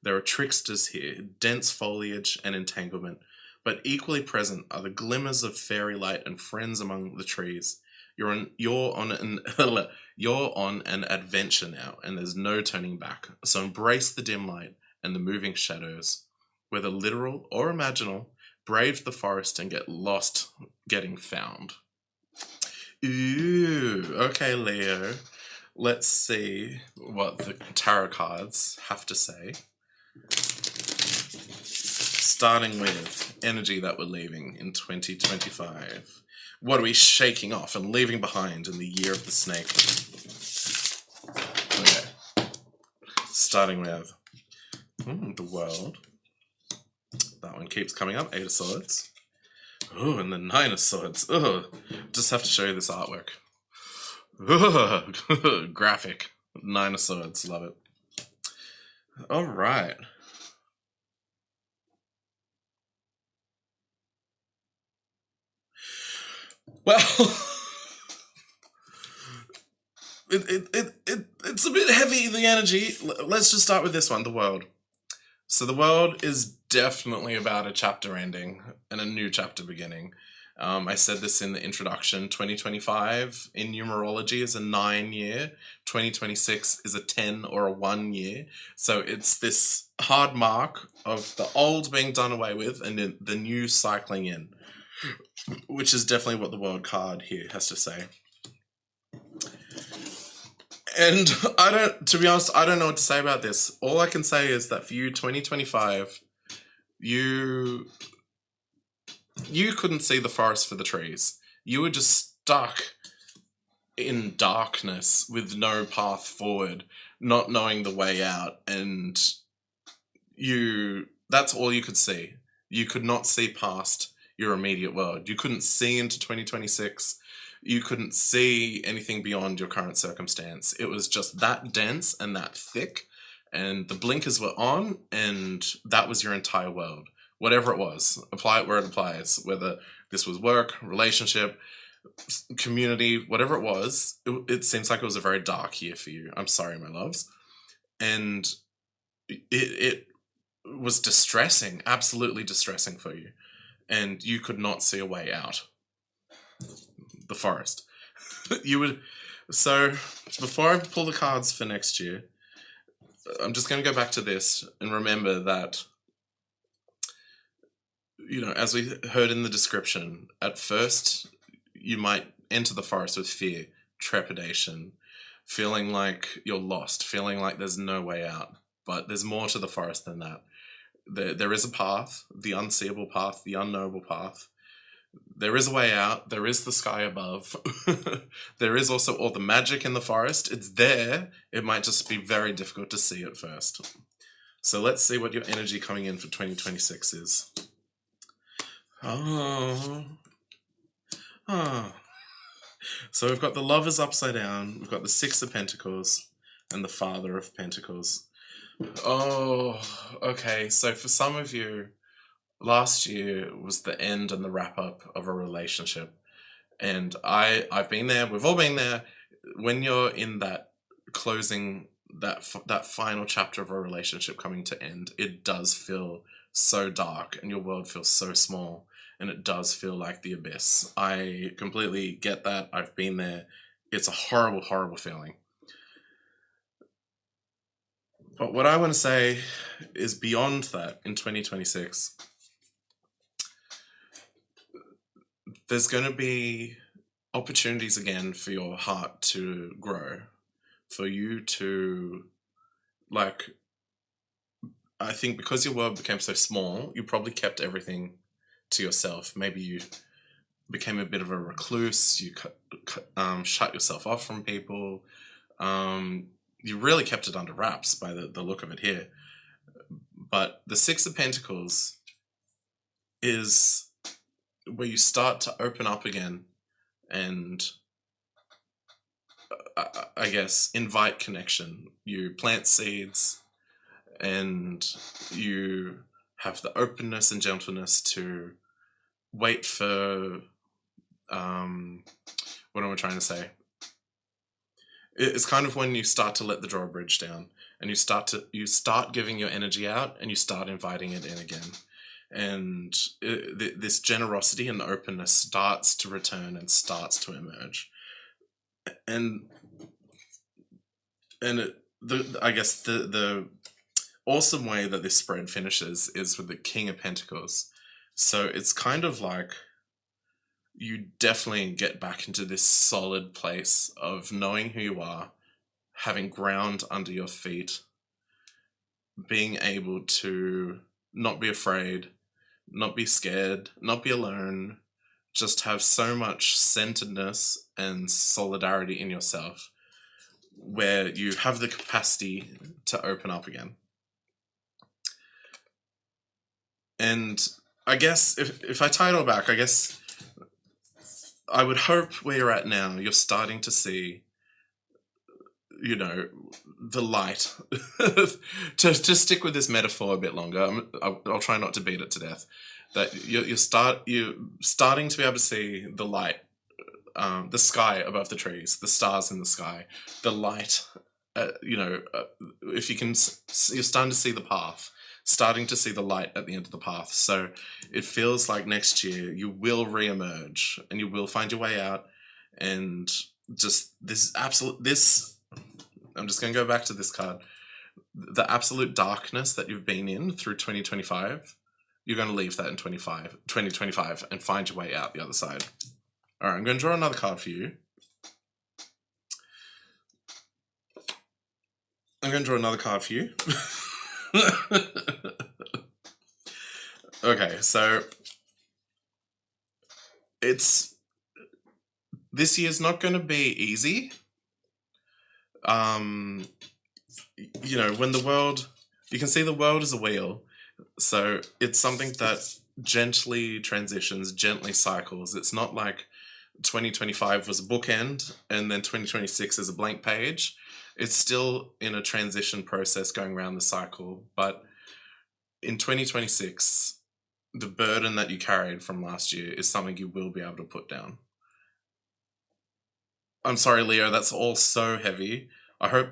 There are tricksters here, dense foliage and entanglement, but equally present are the glimmers of fairy light and friends among the trees. You're on an adventure now, and there's no turning back. So embrace the dim light and the moving shadows, whether literal or imaginal. Brave the forest and get lost getting found. Ooh, okay, Leo. Let's see what the tarot cards have to say. Starting with energy that we're leaving in 2025. What are we shaking off and leaving behind in the year of the snake? Okay. Starting with the world. That one keeps coming up. 8 of Swords. Oh, and the 9 of Swords. Oh, just have to show you this artwork. Oh, graphic. 9 of Swords. Love it. All right. Well, it's a bit heavy, the energy. Let's just start with this one, the world. So the world is definitely about a chapter ending and a new chapter beginning. I said this in the introduction. 2025 in numerology is a 9 year. 2026 is a 10 or a 1 year. So it's this hard mark of the old being done away with and the new cycling in, which is definitely what the world card here has to say. And to be honest, I don't know what to say about this. All I can say is that for you, 2025, you couldn't see the forest for the trees. You were just stuck in darkness with no path forward, not knowing the way out, and that's all you could see. You could not see past your immediate world. You couldn't see into 2026. You couldn't see anything beyond your current circumstance. It was just that dense and that thick, and the blinkers were on, and that was your entire world. Whatever it was, apply it where it applies, whether this was work, relationship, community, whatever it was, it seems like it was a very dark year for you. I'm sorry, my loves. And it was distressing, absolutely distressing for you. And you could not see a way out. The forest. So, before I pull the cards for next year, I'm just going to go back to this and remember that, as we heard in the description, at first you might enter the forest with fear, trepidation, feeling like you're lost, feeling like there's no way out. But there's more to the forest than that. There is a path, the unseeable path, the unknowable path. There is a way out. There is the sky above. There is also all the magic in the forest. It's there. It might just be very difficult to see at first. So let's see what your energy coming in for 2026 is. Oh. So we've got the Lovers upside down. We've got the 6 of Pentacles and the Father of Pentacles. Oh, okay. So for some of you, last year was the end and the wrap up of a relationship. And I've been there. We've all been there. When you're in that closing, that final chapter of a relationship coming to end, it does feel so dark and your world feels so small. And it does feel like the abyss. I completely get that. I've been there. It's a horrible, horrible feeling. But what I want to say is beyond that in 2026, there's going to be opportunities again for your heart to grow, for you to, I think because your world became so small, you probably kept everything to yourself. Maybe you became a bit of a recluse, you shut yourself off from people, you really kept it under wraps by the look of it here. But the Six of Pentacles is where you start to open up again and I guess invite connection. You plant seeds and you have the openness and gentleness to wait for what am I trying to say? It's kind of when you start to let the drawbridge down and you start giving your energy out and you start inviting it in again. And this generosity and openness starts to return and starts to emerge. And I guess the awesome way that this spread finishes is with the King of Pentacles. So it's kind of like you definitely get back into this solid place of knowing who you are, having ground under your feet, being able to not be afraid, not be scared, not be alone, just have so much centeredness and solidarity in yourself where you have the capacity to open up again. And I guess if I tie it all back, I guess I would hope where you're at now, you're starting to see, you know, the light. to stick with this metaphor a bit longer, I'll try not to beat it to death. That you're starting to be able to see the light, the sky above the trees, the stars in the sky, the light. If you can, you're starting to see the path. Starting to see the light at the end of the path. So it feels like next year you will re-emerge and you will find your way out, and just I'm just going to go back to this card. The absolute darkness that you've been in through 2025, you're going to leave that in 2025 and find your way out the other side. All right, I'm going to draw another card for you. Okay, so this year's not going to be easy. When the world, you can see the world is a wheel, so it's something that gently transitions, gently cycles. It's not like 2025 was a bookend and then 2026 is a blank page. It's still in a transition process going around the cycle, but in 2026, the burden that you carried from last year is something you will be able to put down. I'm sorry, Leo, that's all so heavy. I hope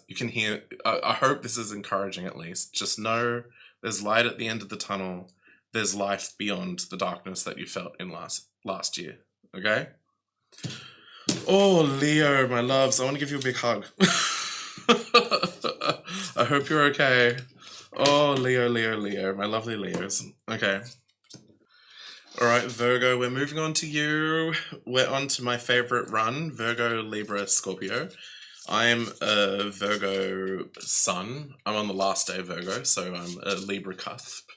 you can hear. I hope this is encouraging at least. Just know there's light at the end of the tunnel. There's life beyond the darkness that you felt in last year. Okay? Oh, Leo, my loves, I want to give you a big hug. I hope you're okay. Oh, Leo, my lovely Leos. Okay. All right, Virgo, we're moving on to you. We're on to my favorite run, Virgo, Libra, Scorpio. I am a Virgo sun. I'm on the last day of Virgo, so I'm a Libra cusp.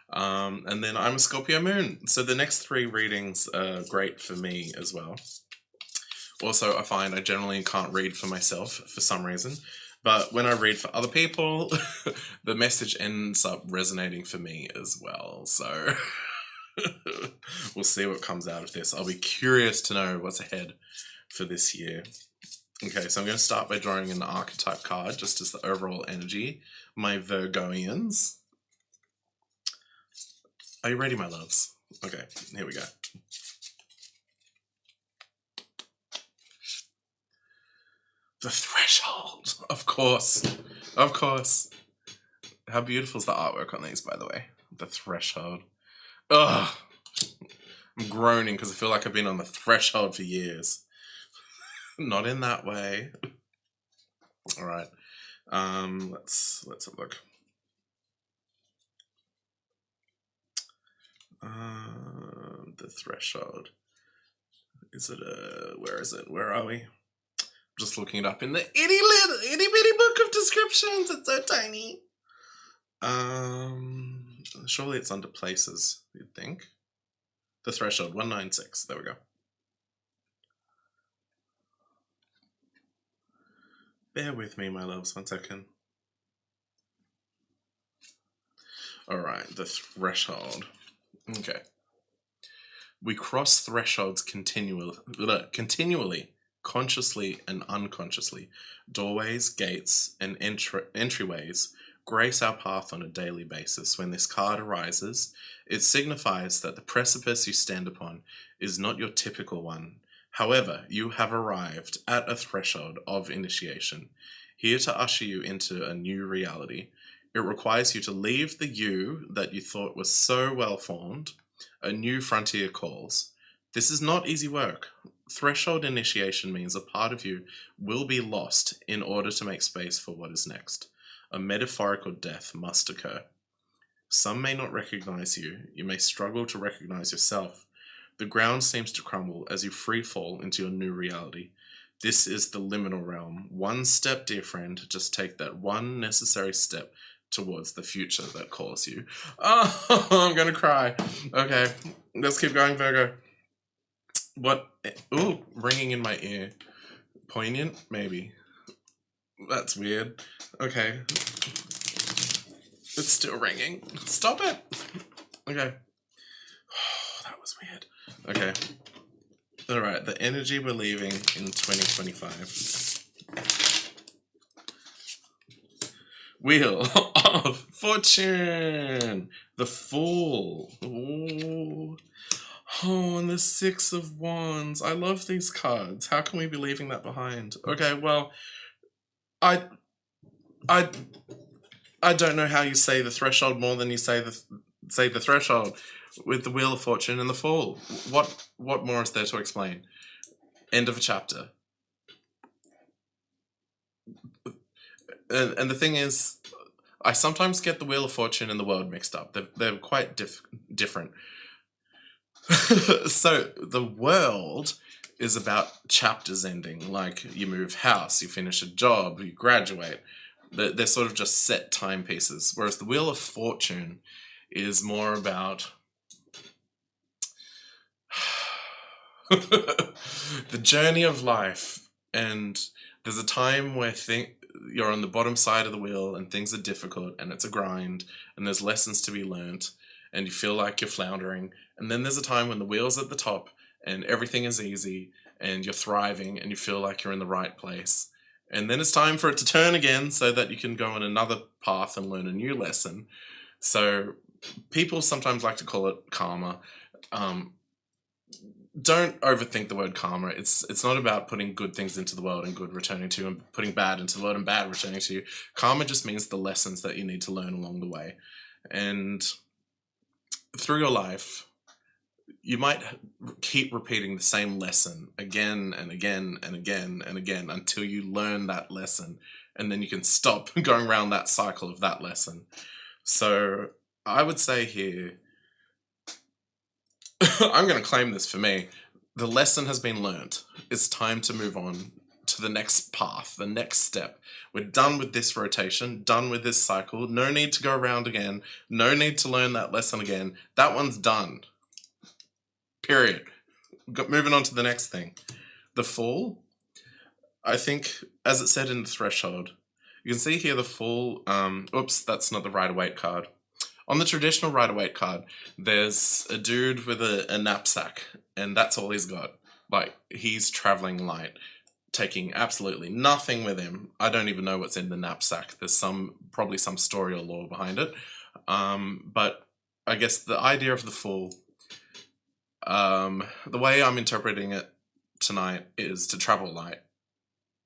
And then I'm a Scorpio moon. So the next 3 readings are great for me as well. Also, I find I generally can't read for myself for some reason. But when I read for other people, the message ends up resonating for me as well. So we'll see what comes out of this. I'll be curious to know what's ahead for this year. Okay, so I'm going to start by drawing an archetype card, just as the overall energy. My Virgoians. Are you ready, my loves? Okay, here we go. The threshold, of course. How beautiful is the artwork on these, by the way? The threshold. Ugh. I'm groaning because I feel like I've been on the threshold for years. Not in that way. All right. Let's have a look. The threshold. Is it where is it? Where are we? Just looking it up in the itty bitty book of descriptions. It's so tiny. Surely it's under places, you'd think. The threshold, 196. There we go. Bear with me, my loves, 1 second. Alright, the threshold. Okay. We cross thresholds continually, consciously and unconsciously. Doorways, gates, and entryways grace our path on a daily basis. When this card arises, it signifies that the precipice you stand upon is not your typical one. However, you have arrived at a threshold of initiation, here to usher you into a new reality. It requires you to leave the you that you thought was so well formed. A new frontier calls. This is not easy work. Threshold initiation means a part of you will be lost in order to make space for what is next. A metaphorical death must occur. Some may not recognize you. You may struggle to recognize yourself. The ground seems to crumble as you free fall into your new reality. This is the liminal realm. One step, dear friend. Just take that one necessary step towards the future that calls you. Oh, I'm gonna cry. Okay, let's keep going, Virgo. What? Ooh, ringing in my ear. Poignant? Maybe. That's weird. Okay. It's still ringing. Stop it! Okay. Oh, that was weird. Okay. Alright, the energy we're leaving in 2025. Wheel of Fortune! The Fool! Ooh. Oh, and the Six of Wands. I love these cards. How can we be leaving that behind? Okay, well, I don't know how you say the threshold more than you say the threshold with the Wheel of Fortune and the Fool. What more is there to explain? End of a chapter. And the thing is, I sometimes get the Wheel of Fortune and the World mixed up. They're quite different. So the World is about chapters ending. Like you move house, you finish a job, you graduate. They're sort of just set timepieces. Whereas the Wheel of Fortune is more about the journey of life. And there's a time where you're on the bottom side of the wheel and things are difficult and it's a grind and there's lessons to be learnt and you feel like you're floundering. And then there's a time when the wheel's at the top and everything is easy and you're thriving and you feel like you're in the right place. And then it's time for it to turn again so that you can go on another path and learn a new lesson. So people sometimes like to call it karma. Don't overthink the word karma. It's not about putting good things into the world and good returning to you and putting bad into the world and bad returning to you. Karma just means the lessons that you need to learn along the way. And through your life, you might keep repeating the same lesson again and again and again and again until you learn that lesson. And then you can stop going around that cycle of that lesson. So I would say here, I'm going to claim this for me. The lesson has been learnt. It's time to move on to the next path, the next step. We're done with this rotation, done with this cycle. No need to go around again. No need to learn that lesson again. That one's done. Period. Moving on to the next thing. The Fool. I think, as it said in the threshold, you can see here the Fool. Oops, that's not the Rider-Waite card. On the traditional Rider-Waite card, there's a dude with a knapsack, and that's all he's got. Like, he's traveling light, taking absolutely nothing with him. I don't even know what's in the knapsack. There's probably some story or lore behind it. But I guess the idea of the Fool, the way I'm interpreting it tonight is to travel light.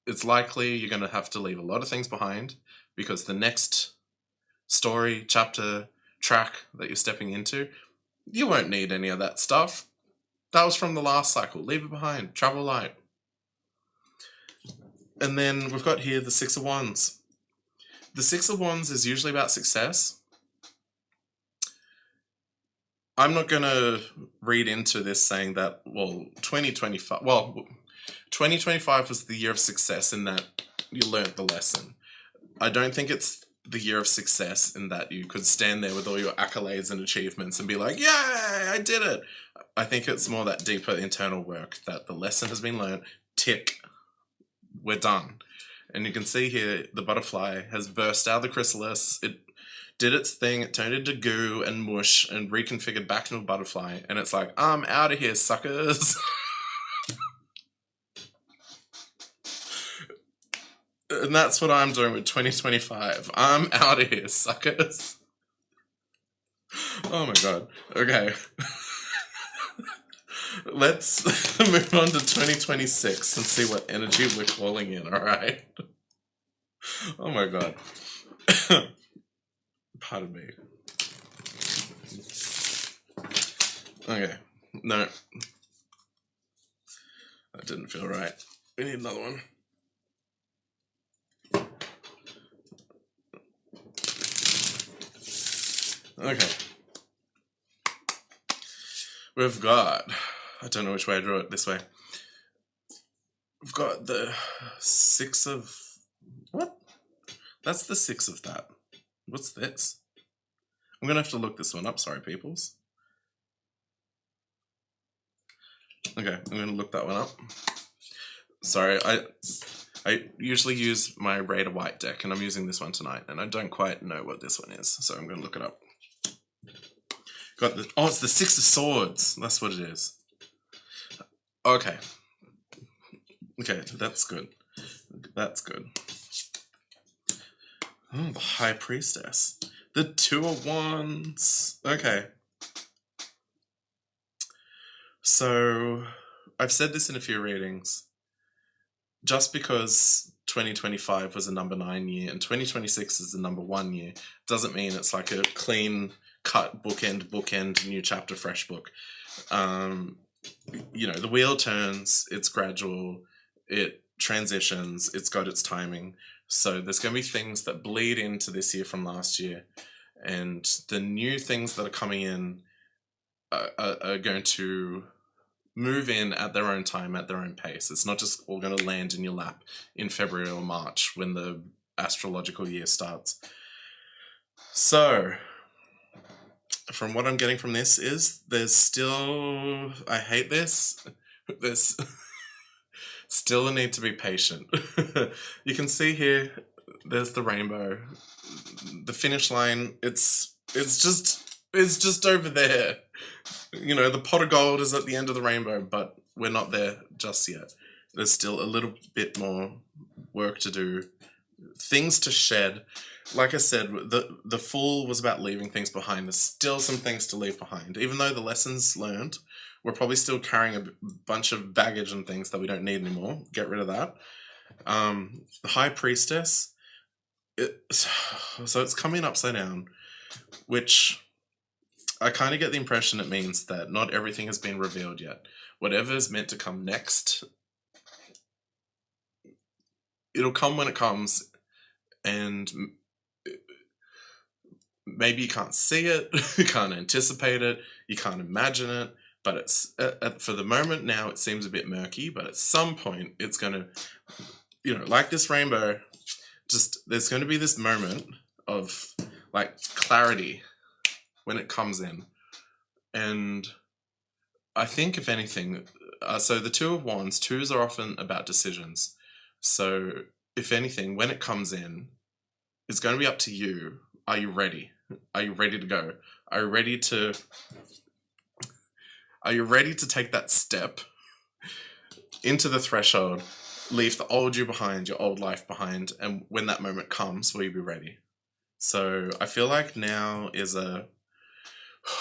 It's likely you're going to have to leave a lot of things behind because the next story, chapter, track that you're stepping into, you won't need any of that stuff. That was from the last cycle. Leave it behind. Travel light. And then we've got here the Six of Wands. The Six of Wands is usually about success. I'm not going to read into this saying that, 2025 was the year of success in that you learnt the lesson. I don't think it's the year of success in that you could stand there with all your accolades and achievements and be like, yay, I did it. I think it's more that deeper internal work that the lesson has been learned. Tick. We're done. And you can see here the butterfly has burst out of the chrysalis. It did its thing, it turned into goo and mush and reconfigured back into a butterfly. And it's like, I'm out of here, suckers. And that's what I'm doing with 2025. I'm out of here, suckers. Oh my god. Okay. Let's move on to 2026 and see what energy we're calling in, alright? Oh my god. Pardon me. Okay. No. That didn't feel right. We need another one. Okay. We've got... I don't know which way I drew it. This way. We've got the 6 of... What? That's the 6 of that. What's this? I'm going to have to look this one up. Sorry, peoples. Okay, I'm going to look that one up. Sorry, I usually use my Raider White deck, and I'm using this one tonight, and I don't quite know what this one is, so I'm going to look it up. Got the... Oh, it's the 6 of Swords. That's what it is. Okay. Okay, that's good. That's good. Oh, the High Priestess. The 2 of Wands. Okay. So, I've said this in a few readings. Just because 2025 was a number 9 year and 2026 is the number 1 year, doesn't mean it's like a clean cut bookend, new chapter, fresh book. You know, the wheel turns, it's gradual, it transitions, it's got its timing. So there's going to be things that bleed into this year from last year, and the new things that are coming in are going to move in at their own time, at their own pace. It's not just all going to land in your lap in February or March when the astrological year starts. So, from what I'm getting from this is there's still... I hate this. There's still a need to be patient. You can see here, there's the rainbow. The finish line, it's just over there. You know, the pot of gold is at the end of the rainbow, but we're not there just yet. There's still a little bit more work to do, things to shed. Like I said, the Fool was about leaving things behind. There's still some things to leave behind. Even though the lessons learned, we're probably still carrying a bunch of baggage and things that we don't need anymore. Get rid of that. The High Priestess, so it's coming upside down, which I kind of get the impression it means that not everything has been revealed yet. Whatever is meant to come next, it'll come when it comes, and maybe you can't see it, you can't anticipate it, you can't imagine it, but it's for the moment now it seems a bit murky, but at some point it's going to, you know, like this rainbow, just there's going to be this moment of like clarity when it comes in. And I think if anything, so the 2 of Wands, 2s are often about decisions. So if anything, when it comes in, it's going to be up to you. Are you ready? Are you ready to go? Are you ready to take that step into the threshold, leave the old you behind, your old life behind, and when that moment comes, will you be ready? So I feel like now is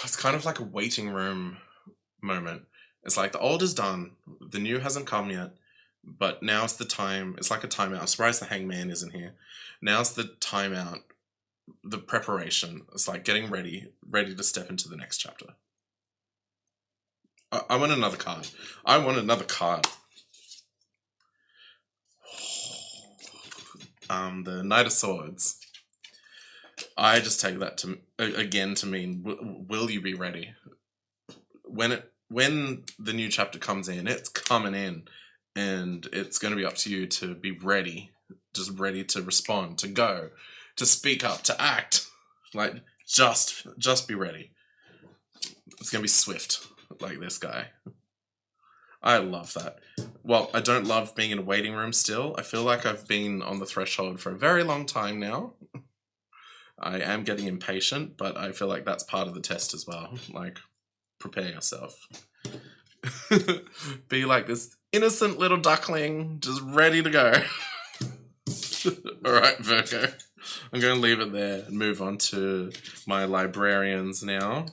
it's kind of like a waiting room moment. It's like the old is done, the new hasn't come yet, but now's the time. It's like a timeout. I'm surprised the Hangman isn't here. Now's the timeout, the preparation. It's like getting ready to step into the next chapter. I want another card. I want another card. The Knight of Swords. I just take that to mean, will you be ready? When the new chapter comes in, it's coming in, and it's going to be up to you to be ready, just ready to respond, to go, to speak up, to act. Like, just be ready. It's going to be swift, like this guy. I love that. Well, I don't love being in a waiting room still. I feel like I've been on the threshold for a very long time now. I am getting impatient, but I feel like that's part of the test as well. Like, prepare yourself. Be like this innocent little duckling, just ready to go. Alright, Virgo. I'm going to leave it there and move on to my librarians now.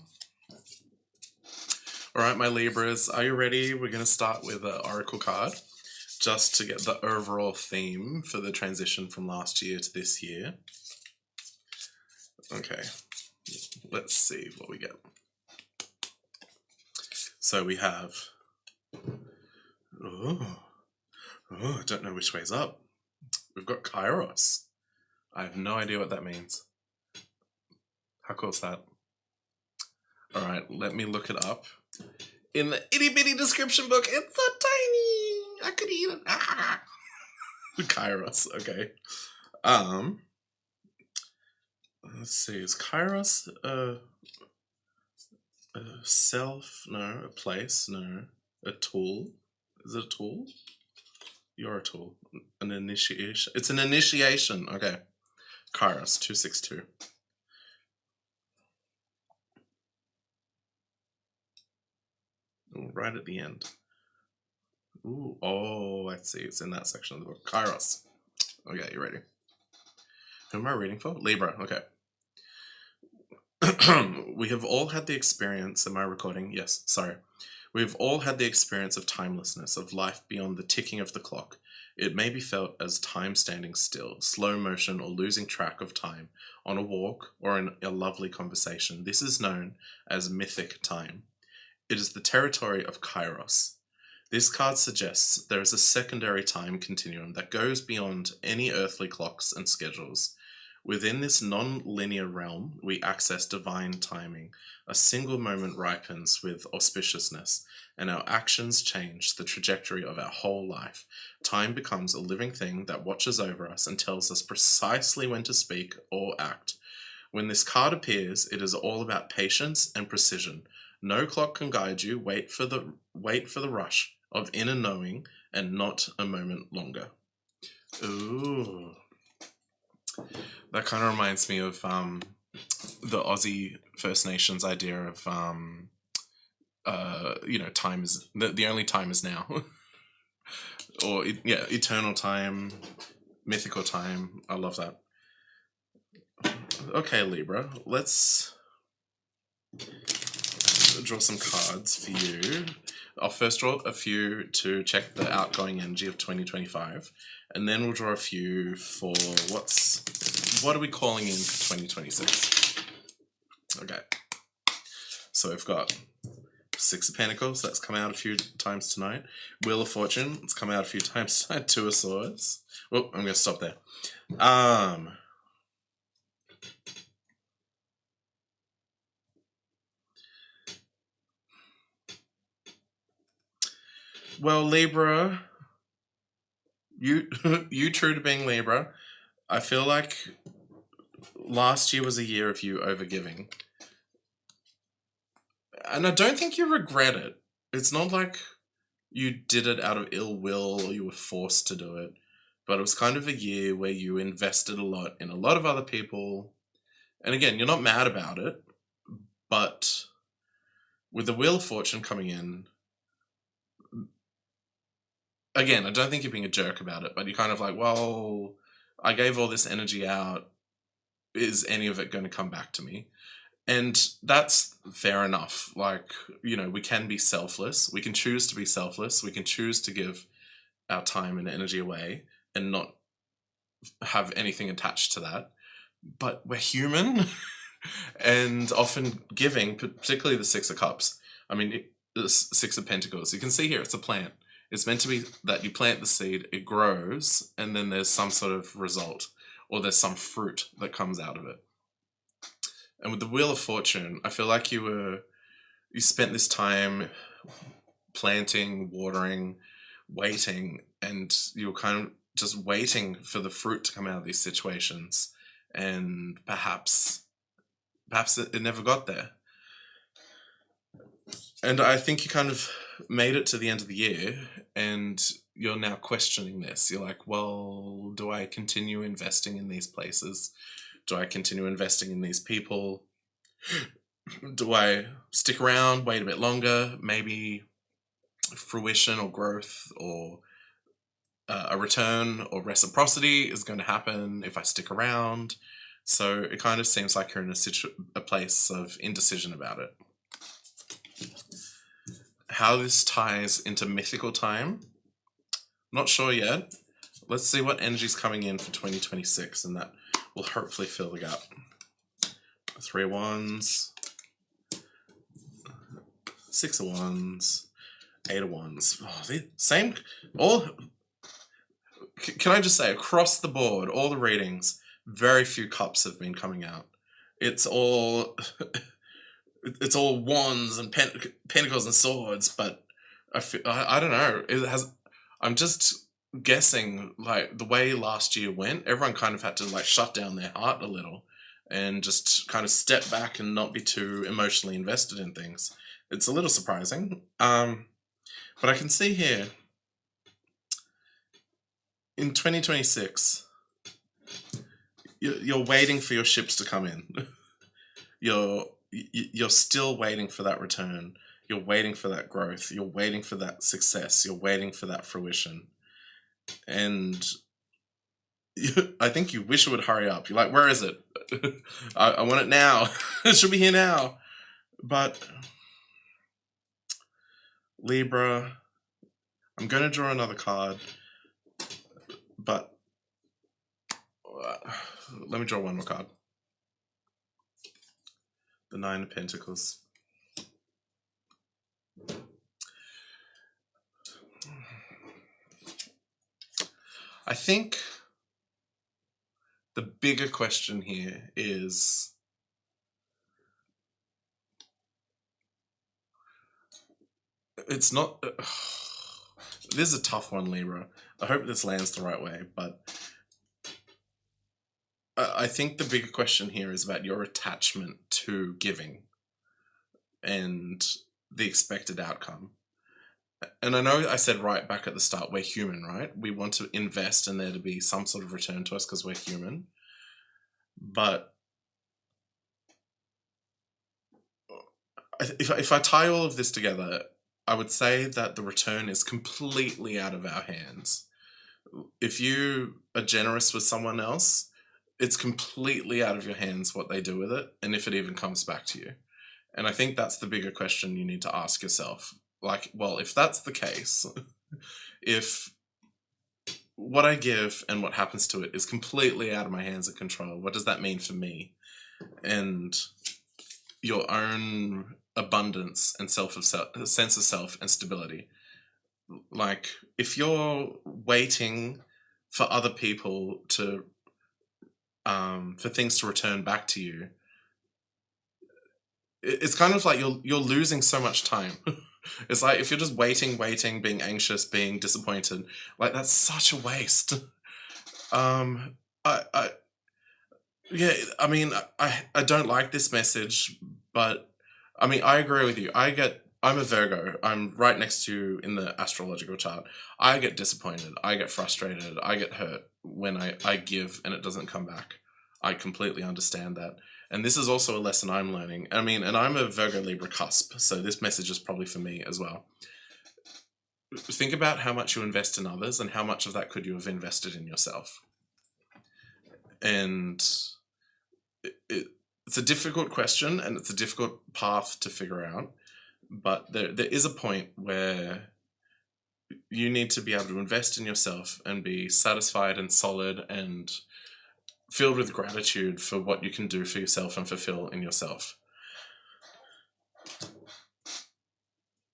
Alright, my Libras, are you ready? We're going to start with an oracle card, just to get the overall theme for the transition from last year to this year. Okay, let's see what we get. So we have... Oh, I don't know which way's up. We've got Kairos. I have no idea what that means. How cool is that? Alright, let me look it up. In the itty bitty description book, it's so tiny! I could eat it. Ah! Kairos, okay. Let's see, is Kairos a self? No. A place? No. A tool? Is it a tool? You're a tool. An initiation. It's an initiation. Okay. Kairos 262. Ooh, right at the end. Ooh, oh, I see. It's in that section of the book. Kairos. Okay, you ready? Who am I reading for? Libra. Okay. We have all had the experience. Am I recording? Yes. Sorry. We have all had the experience of timelessness, of life beyond the ticking of the clock. It may be felt as time standing still, slow motion, or losing track of time on a walk or in a lovely conversation. This is known as mythic time. It is the territory of Kairos. This card suggests there is a secondary time continuum that goes beyond any earthly clocks and schedules. Within this non-linear realm, we access divine timing. A single moment ripens with auspiciousness, and our actions change the trajectory of our whole life. Time becomes a living thing that watches over us and tells us precisely when to speak or act. When this card appears, it is all about patience and precision. No clock can guide you. Wait for the rush of inner knowing, and not a moment longer. Ooh. That kind of reminds me of the Aussie First Nations idea of time is the only time is now. Or eternal time, mythical time. I love that. Okay, Libra, let's draw some cards for you. I'll first draw a few to check the outgoing energy of 2025, and then we'll draw a few for what are we calling in for 2026. Okay, so we've got Six of Pentacles, that's come out a few times tonight. Wheel of Fortune, it's come out a few times tonight. Two of Swords. Oh, I'm going to stop there. Well, Libra, you true to being Libra, I feel like last year was a year of you overgiving. And I don't think you regret it. It's not like you did it out of ill will or you were forced to do it. But it was kind of a year where you invested a lot in a lot of other people. And again, you're not mad about it. But with the Wheel of Fortune coming in, again, I don't think you're being a jerk about it, but you're kind of like, well, I gave all this energy out. Is any of it going to come back to me? And that's fair enough. Like, we can be selfless. We can choose to be selfless. We can choose to give our time and energy away and not have anything attached to that. But we're human. And often giving, particularly the Six of Cups, the Six of Pentacles, you can see here, it's a plant. It's meant to be that you plant the seed, it grows, and then there's some sort of result, or there's some fruit that comes out of it. And with the Wheel of Fortune, I feel like you spent this time planting, watering, waiting, and you were kind of just waiting for the fruit to come out of these situations. And perhaps it never got there. And I think you kind of made it to the end of the year and you're now questioning this. You're like, well, do I continue investing in these places? Do I continue investing in these people? Do I stick around, wait a bit longer? Maybe fruition or growth or a return or reciprocity is going to happen if I stick around. So it kind of seems like you're in a place of indecision about it. How this ties into mythical time, not sure yet. Let's see what energy's coming in for 2026, and that will hopefully fill the gap. 3 of Wands, 6 of Wands, 8 of Wands. Oh, the same. All. Can I just say, across the board, all the readings, very few cups have been coming out. It's all wands and pentacles and swords, but I don't know. I'm just guessing, like, the way last year went, everyone kind of had to like shut down their heart a little and just kind of step back and not be too emotionally invested in things. It's a little surprising. But I can see here in 2026, you're waiting for your ships to come in. You're still waiting for that return. You're waiting for that growth. You're waiting for that success. You're waiting for that fruition. And I think you wish it would hurry up. You're like, where is it? I want it now. It should be here now. But Libra, I'm going to draw another card. But let me draw one more card. The 9 of Pentacles. I think the bigger question here is, it's not, this is a tough one, Libra. I hope this lands the right way, but I think the bigger question here is about your attachment to giving and the expected outcome. And I know I said right back at the start, we're human, right? We want to invest and there to be some sort of return to us because we're human. But if I tie all of this together, I would say that the return is completely out of our hands. If you are generous with someone else, it's completely out of your hands what they do with it, and if it even comes back to you. And I think that's the bigger question you need to ask yourself. Like, well, if that's the case, if what I give and what happens to it is completely out of my hands and control, what does that mean for me? And your own abundance and sense of self and stability. Like, if you're waiting for other people to for things to return back to you, it's kind of like you're losing so much time. It's like if you're just waiting, being anxious, being disappointed, like that's such a waste. I yeah, I mean, I don't like this message, but I mean, I agree with you. I'm a Virgo. I'm right next to you in the astrological chart. I get disappointed. I get frustrated. I get hurt when I give and it doesn't come back. I completely understand that. And this is also a lesson I'm learning. I mean, and I'm a Virgo Libra cusp, so this message is probably for me as well. Think about how much you invest in others and how much of that could you have invested in yourself. And it's a difficult question and it's a difficult path to figure out. But there is a point where you need to be able to invest in yourself and be satisfied and solid and filled with gratitude for what you can do for yourself and fulfill in yourself.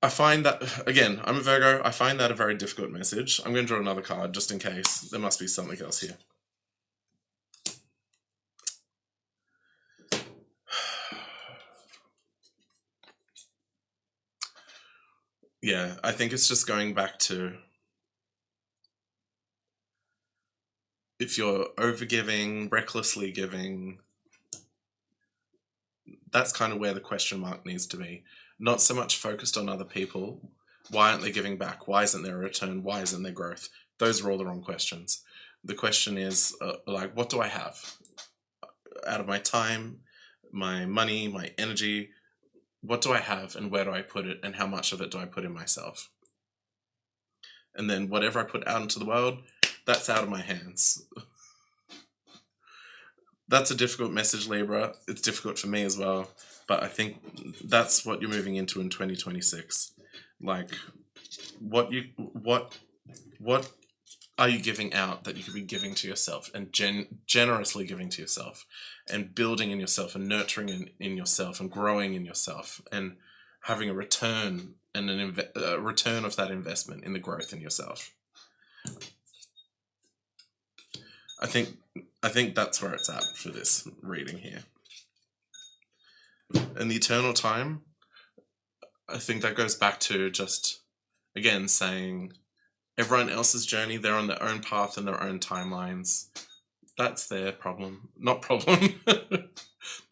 I find that, again, I'm a Virgo, I find that a very difficult message. I'm going to draw another card just in case. There must be something else here. Yeah, I think it's just going back to, if you're overgiving, recklessly giving, that's kind of where the question mark needs to be. Not so much focused on other people, Why aren't they giving back? Why isn't there a return? Why isn't there growth? Those are all the wrong questions. The question is, like, what do I have out of my time, my money, my energy? What do I have and where do I put it, and how much of it do I put in myself? And then whatever I put out into the world, that's out of my hands. That's a difficult message, Libra. It's difficult for me as well. But I think that's what you're moving into in 2026. Like, what are you giving out that you could be giving to yourself, and generously giving to yourself, and building in yourself, and nurturing in yourself, and growing in yourself, and having a return, and a return of that investment in the growth in yourself. I think that's where it's at for this reading here. And the eternal time, I think that goes back to just, again, saying everyone else's journey, they're on their own path and their own timelines. That's their problem. Not problem.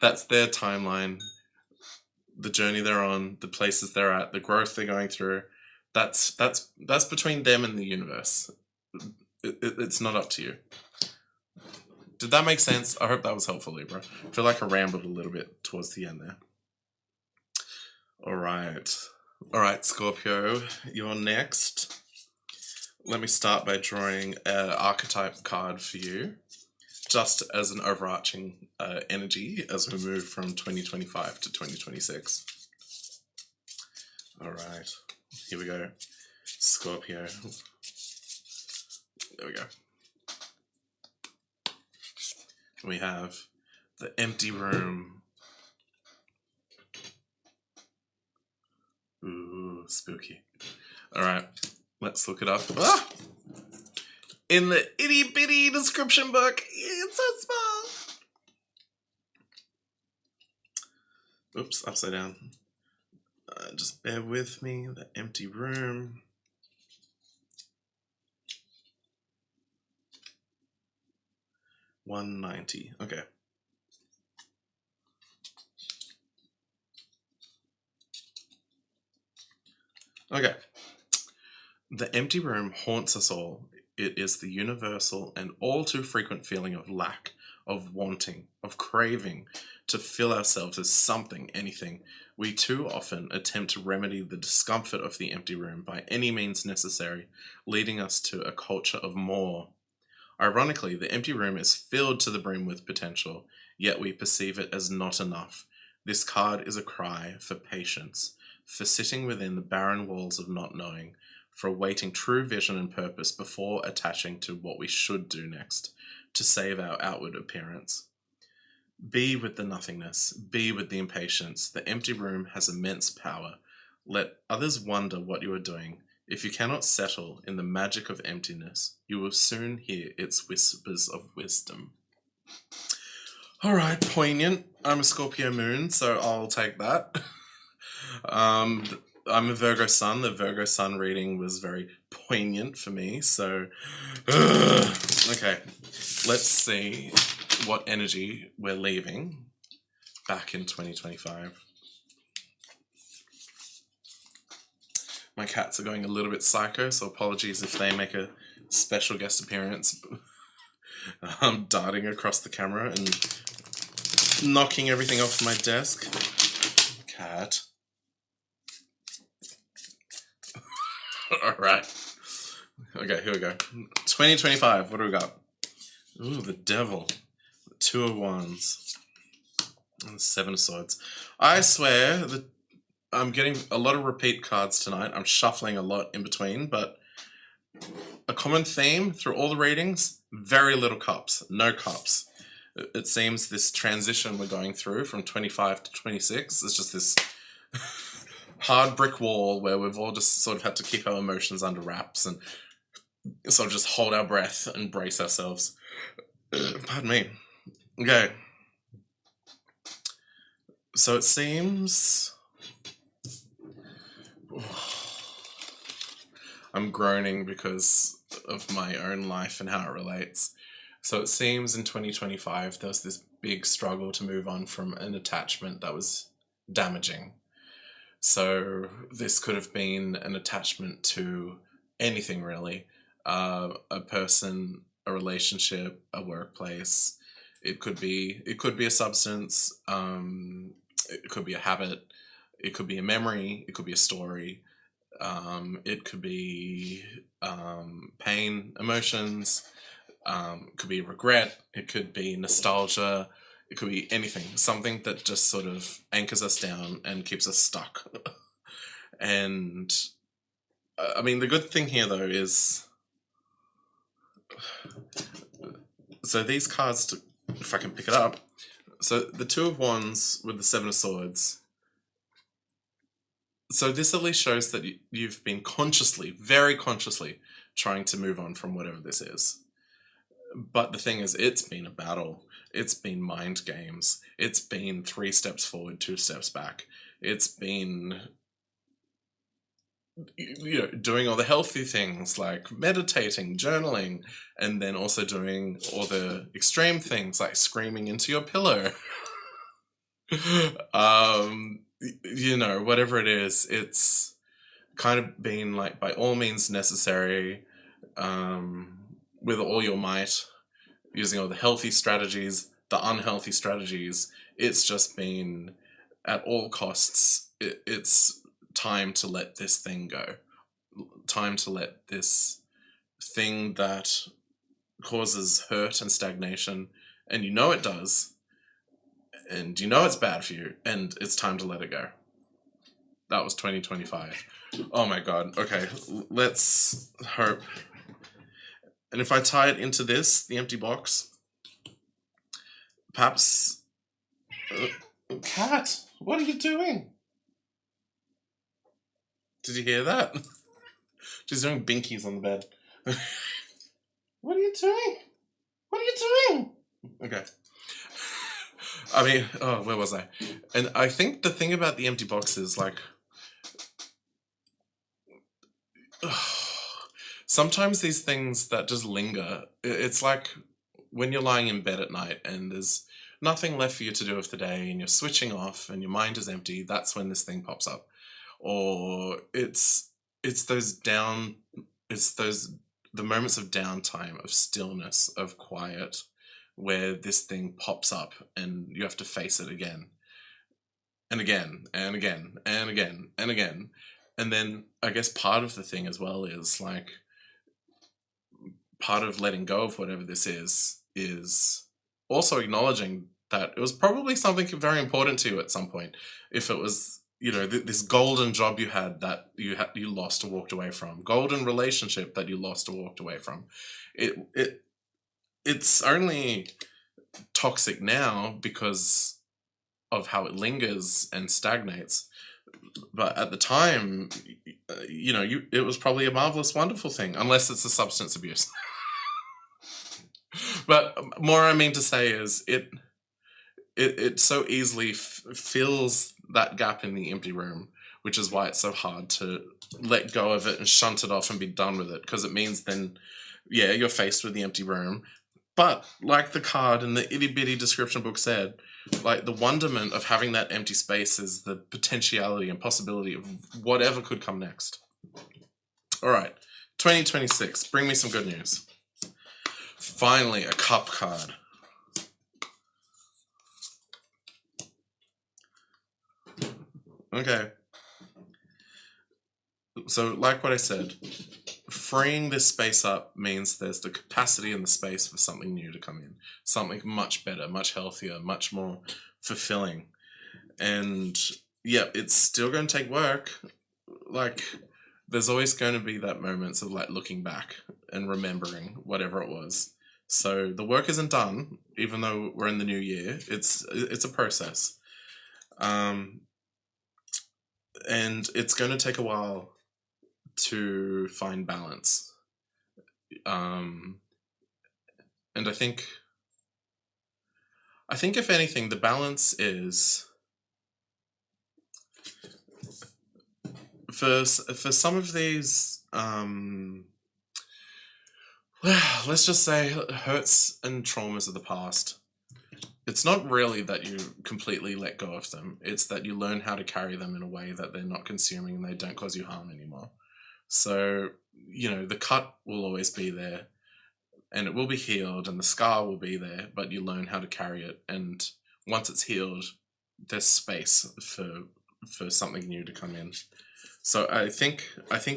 That's their timeline. The journey they're on, the places they're at, the growth they're going through. That's between them and the universe. It's not up to you. Did that make sense? I hope that was helpful, Libra. I feel like I rambled a little bit towards the end there. All right, Scorpio, you're next. Let me start by drawing an archetype card for you, just as an overarching energy as we move from 2025 to 2026. All right, here we go. Scorpio. There we go. We have the empty room. Ooh, spooky. All right, let's look it up. Ah! In the itty bitty description book. It's so small. Oops, upside down. Just bear with me. The empty room. $190. Okay. Okay. The empty room haunts us all. It is the universal and all too frequent feeling of lack, of wanting, of craving to fill ourselves as something, anything. We too often attempt to remedy the discomfort of the empty room by any means necessary, leading us to a culture of more. Ironically, the empty room is filled to the brim with potential, yet we perceive it as not enough. This card is a cry for patience, for sitting within the barren walls of not knowing, for awaiting true vision and purpose before attaching to what we should do next, to save our outward appearance. Be with the nothingness, be with the impatience. The empty room has immense power. Let others wonder what you are doing. If you cannot settle in the magic of emptiness, you will soon hear its whispers of wisdom. All right, poignant. I'm a Scorpio moon, so I'll take that. I'm a Virgo sun. The Virgo sun reading was very poignant for me, so... okay, let's see what energy we're leaving back in 2025. My cats are going a little bit psycho, so apologies if they make a special guest appearance. I'm darting across the camera and knocking everything off my desk. Cat. Alright. Okay, here we go. 2025, what do we got? Ooh, the devil. The Two of Wands. And the Seven of Swords. I swear that I'm getting a lot of repeat cards tonight. I'm shuffling a lot in between, but a common theme through all the readings, very little cups, no cups. It seems this transition we're going through from 25 to 26 is just this hard brick wall where we've all just sort of had to keep our emotions under wraps and sort of just hold our breath and brace ourselves. Pardon me. Okay. So it seems... I'm groaning because of my own life and how it relates. So it seems in 2025 there was this big struggle to move on from an attachment that was damaging. So this could have been an attachment to anything really, a person, a relationship, a workplace. It could be a substance. It could be a habit. It could be a memory. It could be a story. It could be pain, emotions. It could be regret. It could be nostalgia. It could be anything. Something that just sort of anchors us down and keeps us stuck. And I mean, the good thing here though is, so these cards, if I can pick it up, so the Two of Wands with the Seven of Swords. So this at least shows that you've been consciously, very consciously, trying to move on from whatever this is. But the thing is, it's been a battle. It's been mind games. It's been 3 steps forward, 2 steps back. It's been, doing all the healthy things like meditating, journaling, and then also doing all the extreme things like screaming into your pillow. Whatever it is, it's kind of been like by all means necessary, with all your might, using all the healthy strategies, the unhealthy strategies. It's just been at all costs. It's time to let this thing go. Time to let this thing that causes hurt and stagnation, and it does, and it's bad for you, and it's time to let it go. That was 2025. Oh my god. Okay, let's hope. And if I tie it into this, the empty box, perhaps... Cat, what are you doing? Did you hear that? She's doing binkies on the bed. What are you doing? What are you doing? Okay. I mean, where was I? And I think the thing about the empty box is, like, sometimes these things that just linger, it's like when you're lying in bed at night and there's nothing left for you to do with the day and you're switching off and your mind is empty, that's when this thing pops up. Or it's the moments of downtime, of stillness, of quiet, where this thing pops up and you have to face it again and again and again and again and again. And then I guess part of the thing as well is, like, part of letting go of whatever this is also acknowledging that it was probably something very important to you at some point. If it was, this golden job you had that you lost or walked away from, golden relationship that you lost or walked away from, it's only toxic now because of how it lingers and stagnates. But at the time, it was probably a marvelous, wonderful thing, unless it's a substance abuse. But more I mean to say is it so easily fills that gap in the empty room, which is why it's so hard to let go of it and shunt it off and be done with it, because it means then, yeah, you're faced with the empty room. But like the card in the itty-bitty description book said, like, the wonderment of having that empty space is the potentiality and possibility of whatever could come next. All right, 2026, bring me some good news. Finally, a cup card. Okay. So, like what I said, freeing this space up means there's the capacity and the space for something new to come in. Something much better, much healthier, much more fulfilling. And yeah, it's still going to take work. Like, there's always going to be that moments of, like, looking back and remembering whatever it was. So the work isn't done, even though we're in the new year. It's a process. And it's going to take a while to find balance. And I think if anything, the balance is, for some of these, let's just say, hurts and traumas of the past, it's not really that you completely let go of them. It's that you learn how to carry them in a way that they're not consuming and they don't cause you harm anymore. So, you know, the cut will always be there and it will be healed and the scar will be there, but you learn how to carry it. And once it's healed, there's space for something new to come in. So I think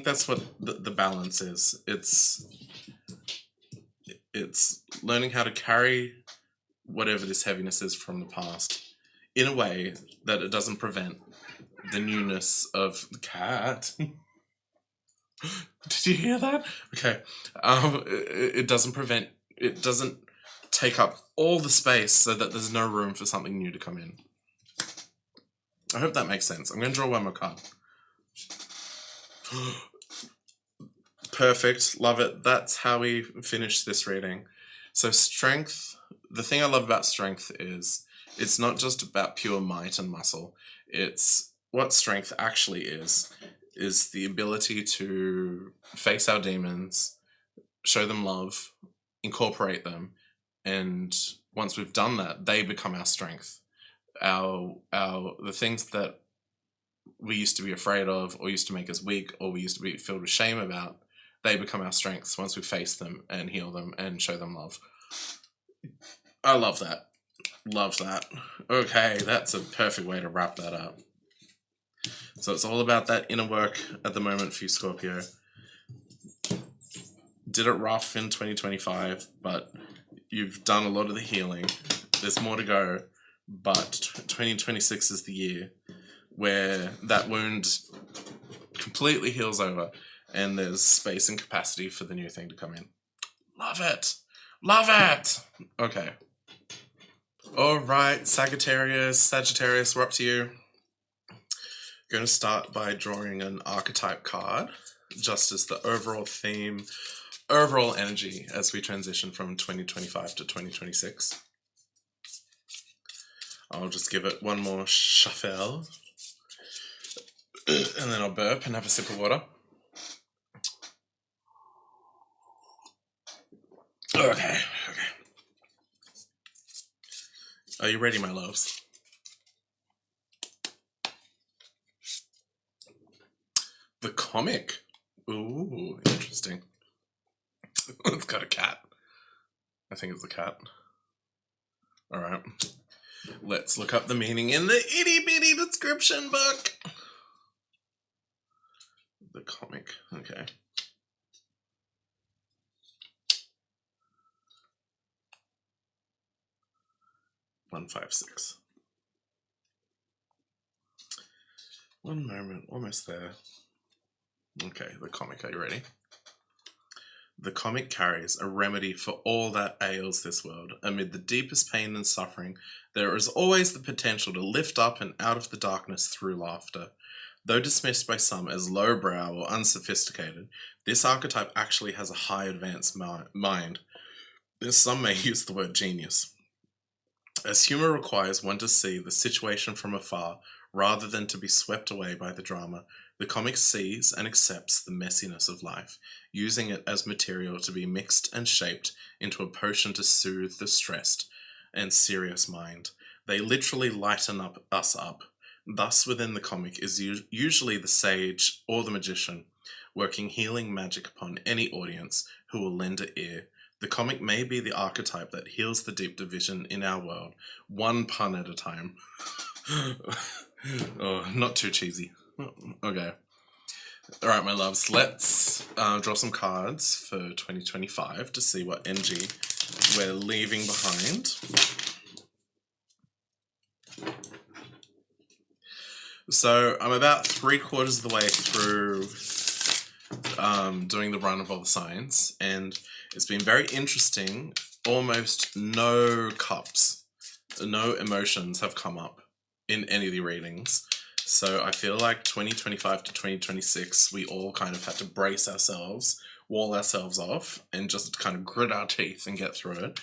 that's what the balance is. It's learning how to carry whatever this heaviness is from the past in a way that it doesn't prevent the newness of the cat. Did you hear that? Okay. It doesn't prevent, it doesn't take up all the space so that there's no room for something new to come in. I hope that makes sense. I'm going to draw one more card. Perfect. Love it. That's how we finish this reading. So strength, the thing I love about strength is it's not just about pure might and muscle. It's what strength actually is the ability to face our demons, show them love, incorporate them, and once we've done that, they become our strength. The things that we used to be afraid of or used to make us weak or we used to be filled with shame about, they become our strengths once we face them and heal them and show them love. I love that. Love that. Okay, that's a perfect way to wrap that up. So it's all about that inner work at the moment for you, Scorpio. Did it rough in 2025, but you've done a lot of the healing. There's more to go, but 2026 is the year where that wound completely heals over and there's space and capacity for the new thing to come in. Love it. Love it. Okay. All right, Sagittarius, we're up to you. Going to start by drawing an archetype card, just as the overall theme, overall energy as we transition from 2025 to 2026. I'll just give it one more shuffle, and then I'll burp and have a sip of water. Okay. Are you ready, my loves? The comic. Ooh, interesting. It's got a cat. I think it's a cat. Alright. Let's look up the meaning in the itty-bitty description book. The comic. Okay. One, 5, 6. One moment. Almost there. Okay, the comic. Are you ready? The comic carries a remedy for all that ails this world. Amid the deepest pain and suffering, there is always the potential to lift up and out of the darkness through laughter. Though dismissed by some as lowbrow or unsophisticated, this archetype actually has a high advanced mind. Some may use the word genius. As humor requires one to see the situation from afar rather than to be swept away by the drama, the comic sees and accepts the messiness of life, using it as material to be mixed and shaped into a potion to soothe the stressed and serious mind. They literally lighten us up. Thus, within the comic is usually the sage or the magician, working healing magic upon any audience who will lend an ear. The comic may be the archetype that heals the deep division in our world, one pun at a time. Oh, not too cheesy. Okay. All right, my loves, let's draw some cards for 2025 to see what energy we're leaving behind. So I'm about 3/4 of the way through doing the run of all the signs, and it's been very interesting. Almost no cups, no emotions have come up in any of the readings. So I feel like 2025 to 2026, we all kind of had to brace ourselves, wall ourselves off, and just kind of grit our teeth and get through it.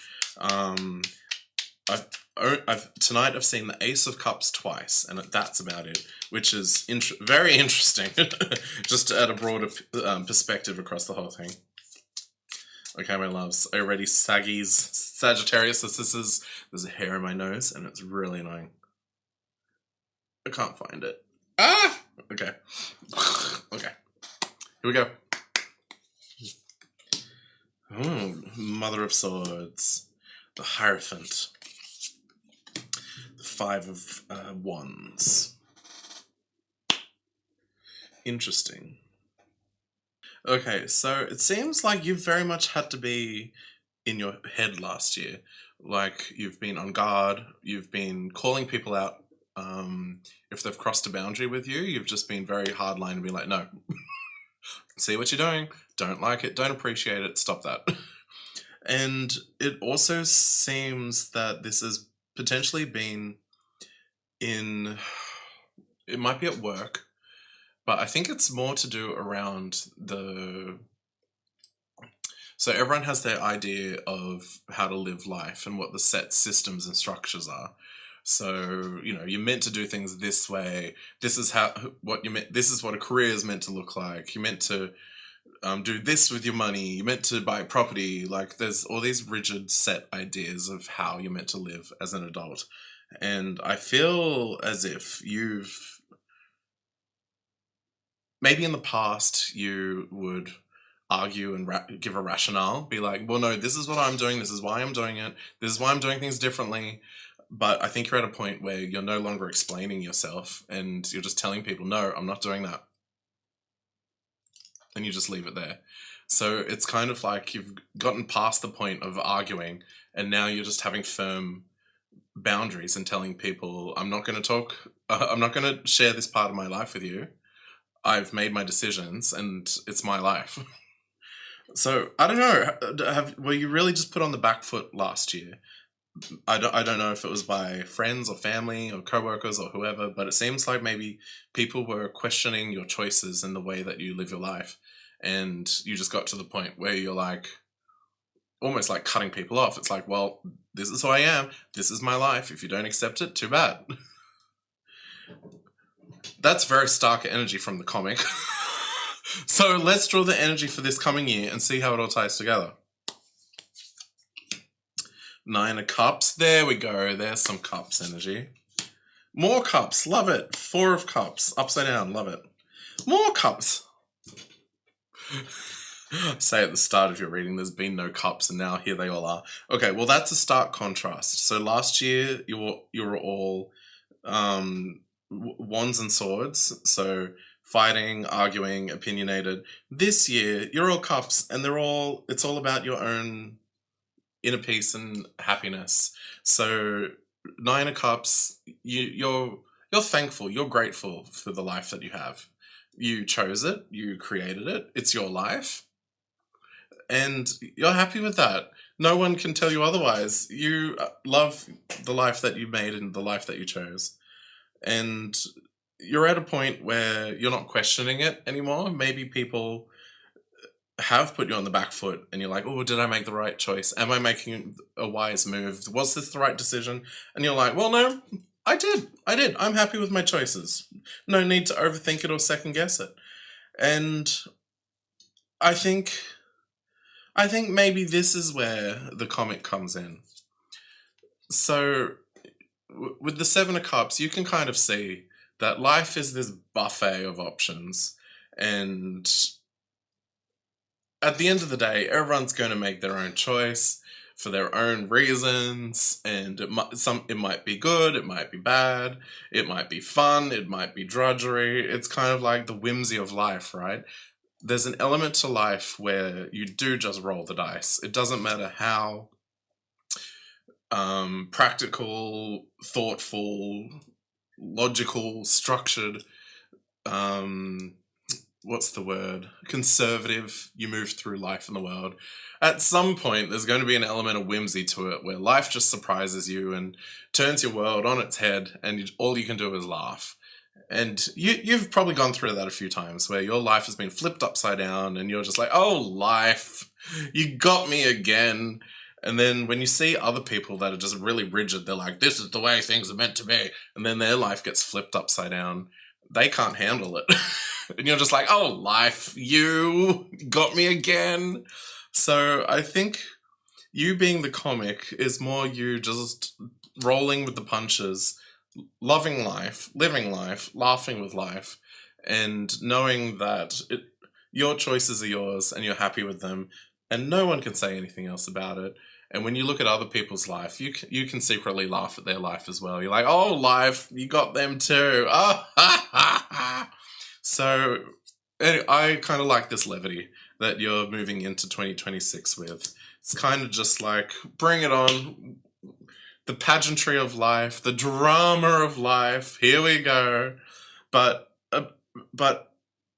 Tonight I've seen the Ace of Cups twice, and that's about it, which is very interesting, just to add a broader perspective across the whole thing. Okay, my loves. Are you ready, Saggies? Sagittarius. There's a hair in my nose, and it's really annoying. I can't find it. Ah! Okay. Okay. Here we go. Mother of Swords. The Hierophant. The Five of Wands. Interesting. Okay, so it seems like you've very much had to be in your head last year. Like, you've been on guard, you've been calling people out. If they've crossed a boundary with you, you've just been very hardline and be like, no, see what you're doing, don't like it, don't appreciate it, stop that. And it also seems that this has potentially been in, it might be at work, but I think it's more to do around so everyone has their idea of how to live life and what the set systems and structures are. So, you're meant to do things this way. This is this is what a career is meant to look like. You're meant to do this with your money. You're meant to buy property. Like, there's all these rigid set ideas of how you're meant to live as an adult. And I feel as if maybe in the past you would argue and give a rationale, be like, well, no, this is what I'm doing, this is why I'm doing it, this is why I'm doing things differently. But I think you're at a point where you're no longer explaining yourself and you're just telling people, no, I'm not doing that. And you just leave it there. So it's kind of like you've gotten past the point of arguing and now you're just having firm boundaries and telling people, I'm not going to talk, I'm not going to share this part of my life with you. I've made my decisions and it's my life. So I don't know. Were you really just put on the back foot last year? I don't know if it was by friends or family or co-workers or whoever, but it seems like maybe people were questioning your choices and the way that you live your life, and you just got to the point where you're like, almost like cutting people off. It's like, well, this is who I am. This is my life. If you don't accept it, too bad. That's very stark energy from the comic. So let's draw the energy for this coming year and see how it all ties together. Nine of Cups. There we go. There's some Cups energy. More Cups. Love it. Four of Cups. Upside down. Love it. More Cups. Say at the start of your reading, there's been no Cups, and now here they all are. Okay, well, that's a stark contrast. So last year, you were all Wands and Swords. So fighting, arguing, opinionated. This year, you're all Cups, and it's all about your own inner peace and happiness. So Nine of Cups, you're thankful, you're grateful for the life that you have. You chose it, you created it, it's your life, and you're happy with that. No one can tell you otherwise. You love the life that you made and the life that you chose. And you're at a point where you're not questioning it anymore. Maybe people have put you on the back foot and you're like, oh, did I make the right choice? Am I making a wise move? Was this the right decision? And you're like, well, no, I did. I'm happy with my choices. No need to overthink it or second guess it. And I think maybe this is where the comic comes in. So with the Seven of Cups, you can kind of see that life is this buffet of options, and at the end of the day, everyone's going to make their own choice for their own reasons, and it might be good, it might be bad, it might be fun, it might be drudgery. It's kind of like the whimsy of life, right? There's an element to life where you do just roll the dice. It doesn't matter how practical, thoughtful, logical, structured, what's the word? Conservative you move through life in the world. At some point, there's going to be an element of whimsy to it where life just surprises you and turns your world on its head, and all you can do is laugh. And you've probably gone through that a few times where your life has been flipped upside down and you're just like, oh, life, you got me again. And then when you see other people that are just really rigid, they're like, this is the way things are meant to be. And then their life gets flipped upside down. They can't handle it. And you're just like, oh, life, you got me again. So I think you being the comic is more you just rolling with the punches, loving life, living life, laughing with life, and knowing that your choices are yours and you're happy with them, and no one can say anything else about it. And when you look at other people's life, you can secretly laugh at their life as well. You're like, oh, life, you got them too. Oh, ha, ha, ha. So I kind of like this levity that you're moving into 2026 with. It's kind of just like, bring it on. The pageantry of life, the drama of life. Here we go. But but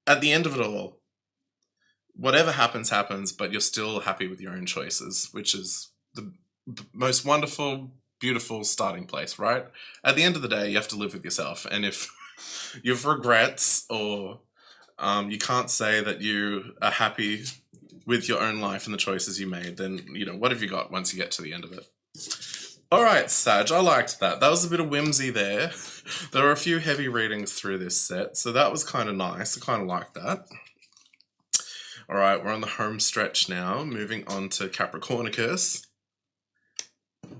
at the end of it all, whatever happens, happens. But you're still happy with your own choices, which is the most wonderful, beautiful starting place, right? At the end of the day, you have to live with yourself, and if you have regrets or you can't say that you are happy with your own life and the choices you made, then what have you got once you get to the end of it? All right, Sag, I liked that. That was a bit of whimsy there. There were a few heavy readings through this set, so that was kind of nice. I kind of like that. All right, we're on the home stretch now. Moving on to Capricornicus.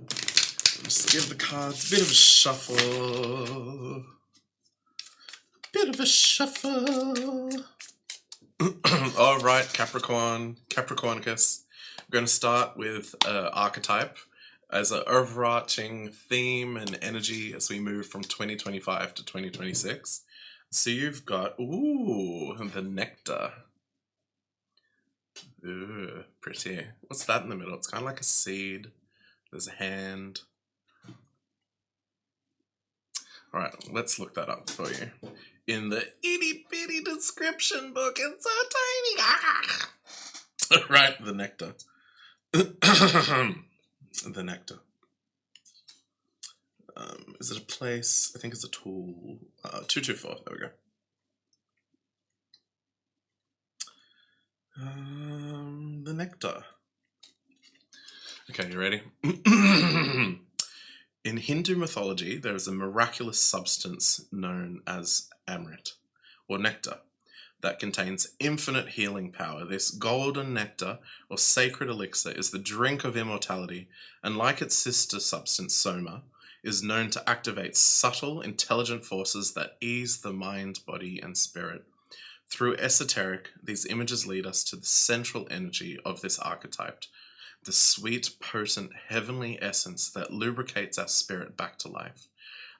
Just give the cards a bit of a shuffle. Bit of a shuffle. All right, Capricornicus. We're going to start with archetype as an overarching theme and energy as we move from 2025 to 2026. So you've got, the nectar. Ooh, pretty. What's that in the middle? It's kind of like a seed. There's a hand. All right, let's look that up for you. In the itty bitty description book, it's so tiny. Ah! Right, the nectar. The nectar. Is it a place? I think it's a tool. 224. There we go. The nectar. Okay, you ready? In Hindu mythology, there is a miraculous substance known as amrit, or nectar, that contains infinite healing power. This golden nectar, or sacred elixir, is the drink of immortality, and like its sister substance, soma, is known to activate subtle, intelligent forces that ease the mind, body, and spirit. Through esoteric, these images lead us to the central energy of this archetype, the sweet, potent, heavenly essence that lubricates our spirit back to life.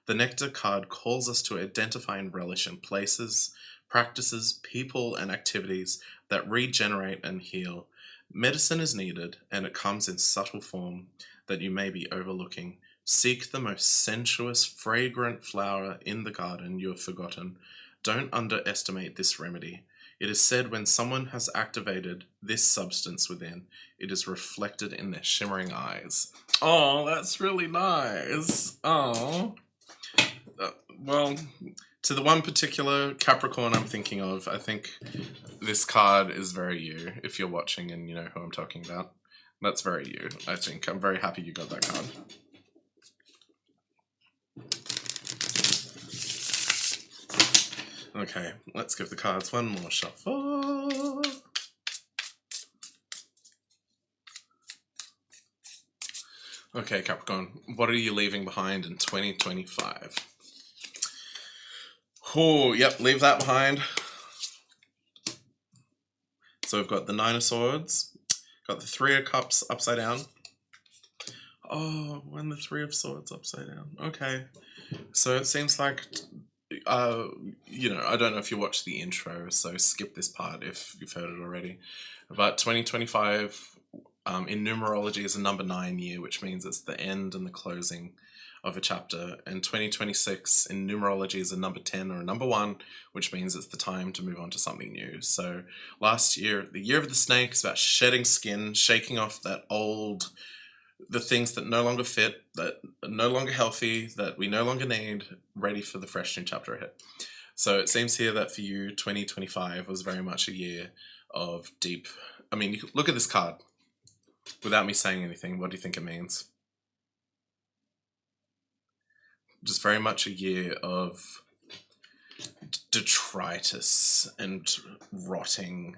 The Nectar card calls us to identify and relish in places, practices, people, and activities that regenerate and heal. Medicine is needed, and it comes in subtle form that you may be overlooking. Seek the most sensuous, fragrant flower in the garden you have forgotten. Don't underestimate this remedy. It is said when someone has activated this substance within, it is reflected in their shimmering eyes. Oh, that's really nice. Oh. Well, to the one particular Capricorn I'm thinking of, I think this card is very you, if you're watching and you know who I'm talking about. That's very you, I think. I'm very happy you got that card. Okay, let's give the cards one more shuffle. Okay, Capricorn, what are you leaving behind in 2025? Oh, yep, leave that behind. So we've got the Nine of Swords, got the Three of Cups upside down. Oh, when the Three of Swords upside down. Okay, so it seems like, I don't know if you watched the intro, so skip this part if you've heard it already. But 2025 in numerology is a number 9 year, which means it's the end and the closing of a chapter. And 2026 in numerology is a number 10 or a number 1, which means it's the time to move on to something new. So last year, the year of the snake, is about shedding skin, shaking off the things that no longer fit, that are no longer healthy, that we no longer need, ready for the fresh new chapter ahead. So it seems here that for you, 2025 was very much a year of deep... I mean, you look at this card. Without me saying anything, what do you think it means? Just very much a year of detritus and rotting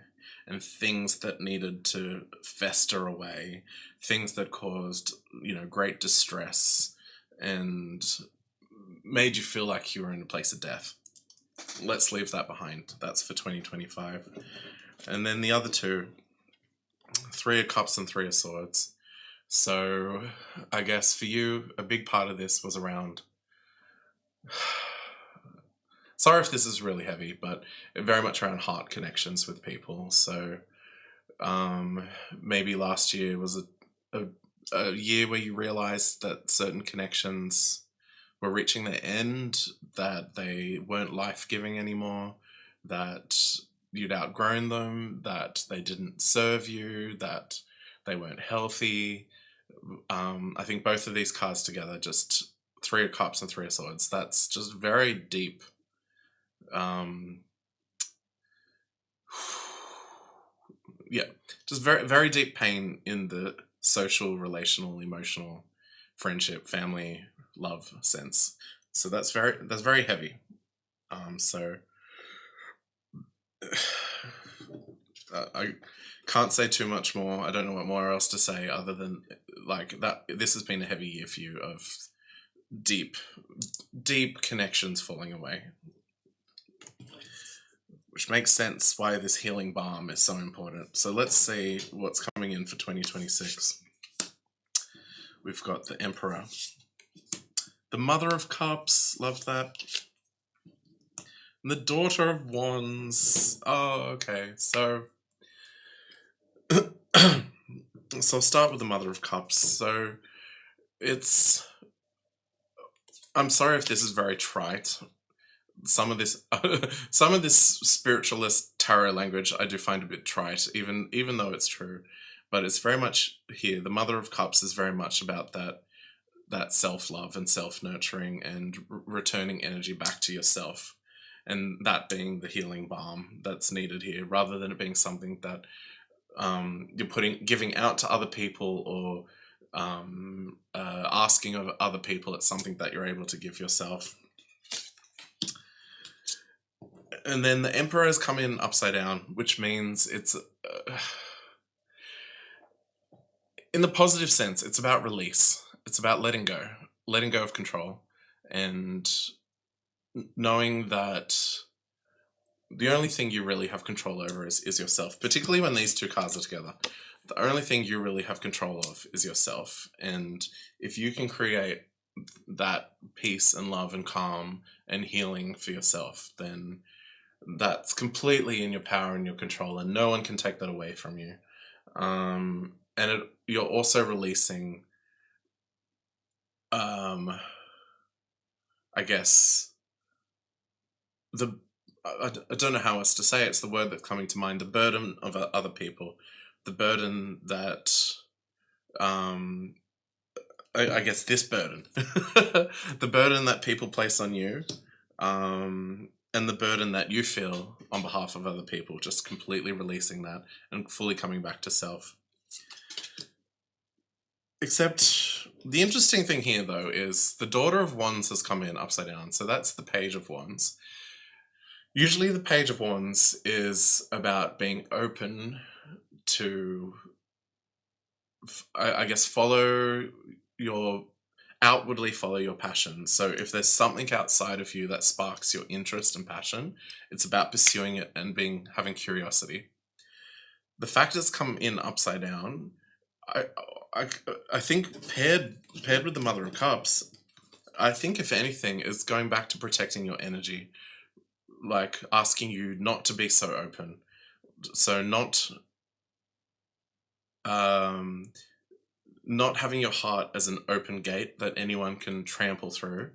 and things that needed to fester away, things that caused, great distress and made you feel like you were in a place of death. Let's leave that behind. That's for 2025. And then the other two, Three of Cups and Three of Swords. So I guess for you, a big part of this was around... Sorry if this is really heavy, but very much around heart connections with people. So maybe last year was a year where you realized that certain connections were reaching their end, that they weren't life-giving anymore, that you'd outgrown them, that they didn't serve you, that they weren't healthy. I think both of these cards together, just Three of Cups and Three of Swords, that's just very deep. Yeah, just very, very deep pain in the social, relational, emotional, friendship, family, love sense. So that's very heavy. So I can't say too much more. I don't know what more else to say other than like that. This has been a heavy year for you of deep connections falling away, which makes sense why this healing balm is so important. So let's see what's coming in for 2026. We've got the Emperor, the Mother of Cups, love that, and the Daughter of Wands. Oh, okay. So so I'll start with the Mother of Cups. So I'm sorry if this is very trite. Some of this spiritualist tarot language I do find a bit trite, even though it's true. But it's very much here. The Mother of Cups is very much about that self-love and self-nurturing and returning energy back to yourself, and that being the healing balm that's needed here, rather than it being something that you're giving out to other people or asking of other people. It's something that you're able to give yourself. And then the Emperor has come in upside down, which means it's in the positive sense, it's about release. It's about letting go of control, and knowing that the only thing you really have control over is yourself, particularly when these two cards are together. The only thing you really have control of is yourself. And if you can create that peace and love and calm and healing for yourself, then that's completely in your power and your control, and no one can take that away from you. You're also releasing, I guess, I don't know how else to say it. It's the word that's coming to mind. The burden of other people, the burden that, I guess this burden, the burden that people place on you, and the burden that you feel on behalf of other people, just completely releasing that and fully coming back to self. Except the interesting thing here, though, is the Daughter of Wands has come in upside down. So that's the Page of Wands. Usually the Page of Wands is about being open to, I guess, outwardly follow your passion. So if there's something outside of you that sparks your interest and passion, it's about pursuing it and having curiosity. The fact it's come in upside down, I think paired with the Mother of Cups, I think if anything is going back to protecting your energy, like asking you not to be so open. So not having your heart as an open gate that anyone can trample through,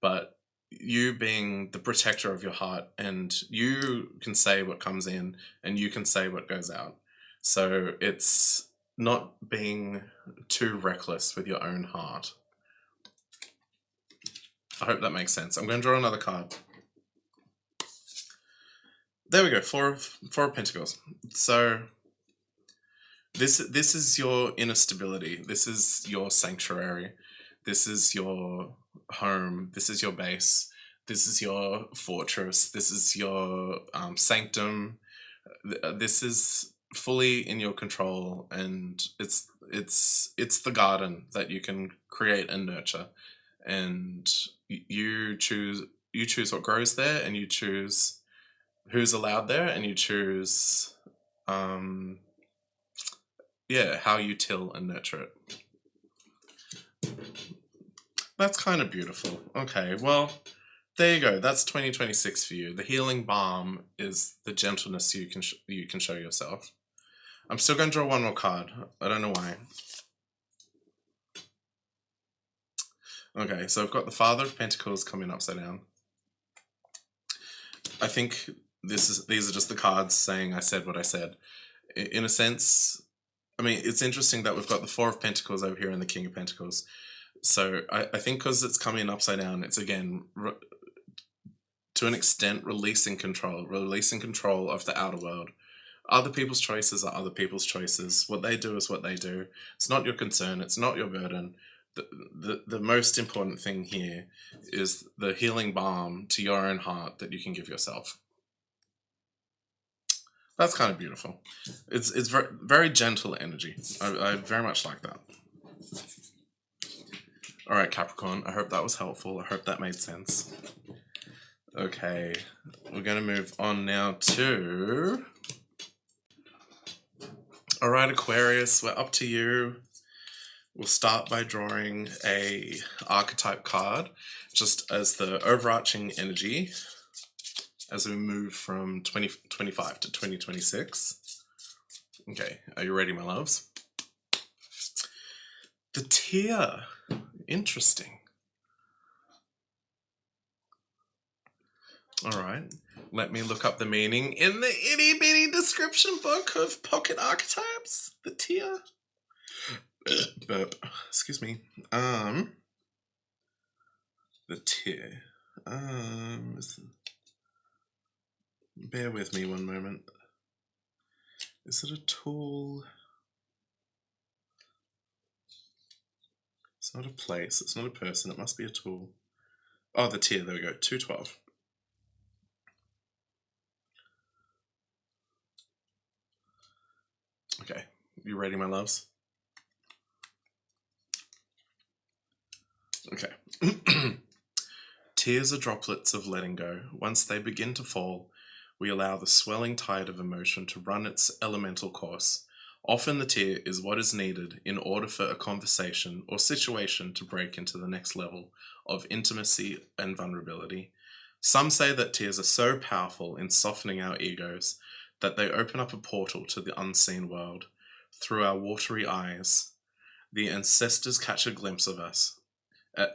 but you being the protector of your heart, and you can say what comes in and you can say what goes out. So it's not being too reckless with your own heart. I hope that makes sense. I'm going to draw another card. There we go, Four of Pentacles. So this is your inner stability. This is your sanctuary. This is your home. This is your base. This is your fortress. This is your sanctum. this is fully in your control, and it's the garden that you can create and nurture, and you choose what grows there, and you choose who's allowed there, and you choose um yeah, how you till and nurture it. That's kind of beautiful. Okay, well, there you go. That's 2026 for you. The healing balm is the gentleness you can show yourself. I'm still going to draw one more card. I don't know why. Okay, so I've got the Father of Pentacles coming upside down. I think these are just the cards saying I said what I said. In a sense, I mean, it's interesting that we've got the Four of Pentacles over here and the King of Pentacles. So I think because it's coming upside down, it's again, to an extent, releasing control of the outer world. Other people's choices are other people's choices. What they do is what they do. It's not your concern. It's not your burden. The most important thing here is the healing balm to your own heart that you can give yourself. That's kind of beautiful. It's very, very gentle energy. I very much like that. All right, Capricorn, I hope that was helpful. I hope that made sense. Okay, we're going to move on now to... All right, Aquarius, we're up to you. We'll start by drawing a archetype card, just as the overarching energy as we move from 2025 to 2026. Okay, are you ready, my loves? The tear. Interesting. All right, let me look up the meaning in the itty bitty description book of pocket archetypes. The tear. But excuse me. The tear. Bear with me one moment. Is it a tool? It's not a place. It's not a person. It must be a tool. Oh, the tear. There we go. 212. Okay. You ready, my loves? Okay. Tears are droplets of letting go. Once they begin to fall, we allow the swelling tide of emotion to run its elemental course. Often the tear is what is needed in order for a conversation or situation to break into the next level of intimacy and vulnerability. Some say that tears are so powerful in softening our egos that they open up a portal to the unseen world. Through our watery eyes, the ancestors catch a glimpse of us,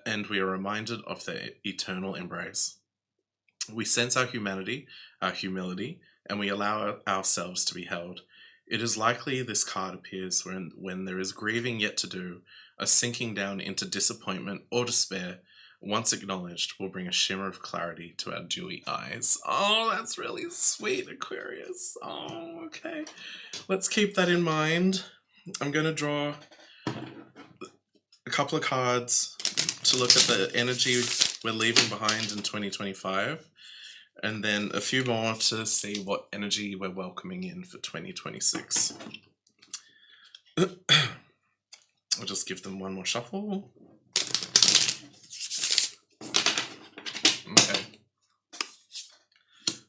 and we are reminded of their eternal embrace. We sense our humanity, our humility, and we allow ourselves to be held. It is likely this card appears when there is grieving yet to do, a sinking down into disappointment or despair. Once acknowledged, will bring a shimmer of clarity to our dewy eyes. Oh, that's really sweet, Aquarius. Oh, okay. Let's keep that in mind. I'm going to draw a couple of cards to look at the energy we're leaving behind in 2025, and then a few more to see what energy we're welcoming in for 2026. I'll just give them one more shuffle. Okay.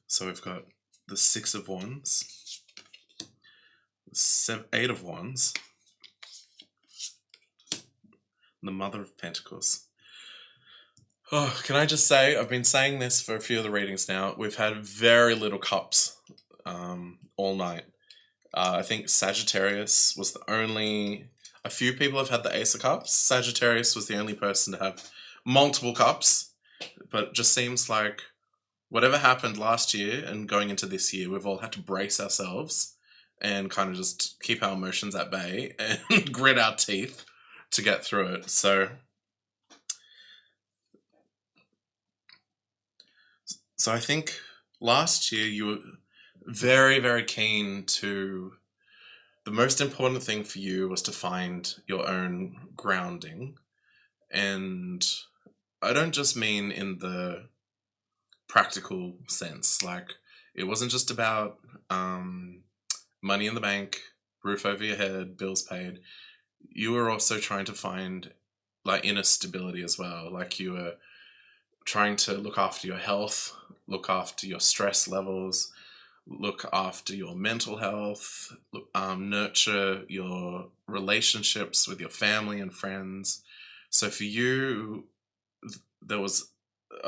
So we've got the Six of Wands, Eight of Wands, the Mother of Pentacles. Oh, can I just say, I've been saying this for a few of the readings now. We've had very little cups all night. I think Sagittarius was the only... A few people have had the Ace of Cups. Sagittarius was the only person to have multiple cups. But it just seems like whatever happened last year and going into this year, we've all had to brace ourselves and kind of just keep our emotions at bay and grit our teeth to get through it. So I think last year you were very, very keen to... The most important thing for you was to find your own grounding. And I don't just mean in the practical sense. Like, It wasn't just about money in the bank, roof over your head, bills paid. You were also trying to find like inner stability as well. Like you were trying to look after your health, look after your stress levels, look after your mental health, nurture your relationships with your family and friends. So for you, there was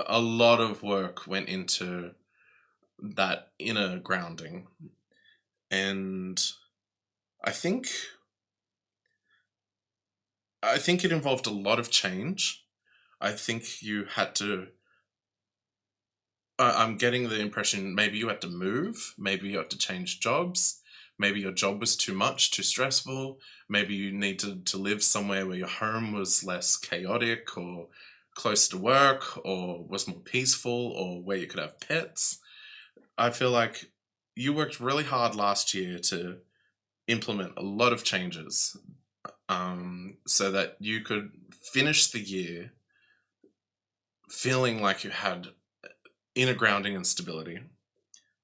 a lot of work went into that inner grounding. And I think I think it involved a lot of change. I think you had to I'm getting the impression maybe you had to move, maybe you had to change jobs, maybe your job was too much, too stressful, maybe you needed to live somewhere where your home was less chaotic or close to work or was more peaceful or where you could have pets. I feel like you worked really hard last year to implement a lot of changes so that you could finish the year feeling like you had inner grounding and stability.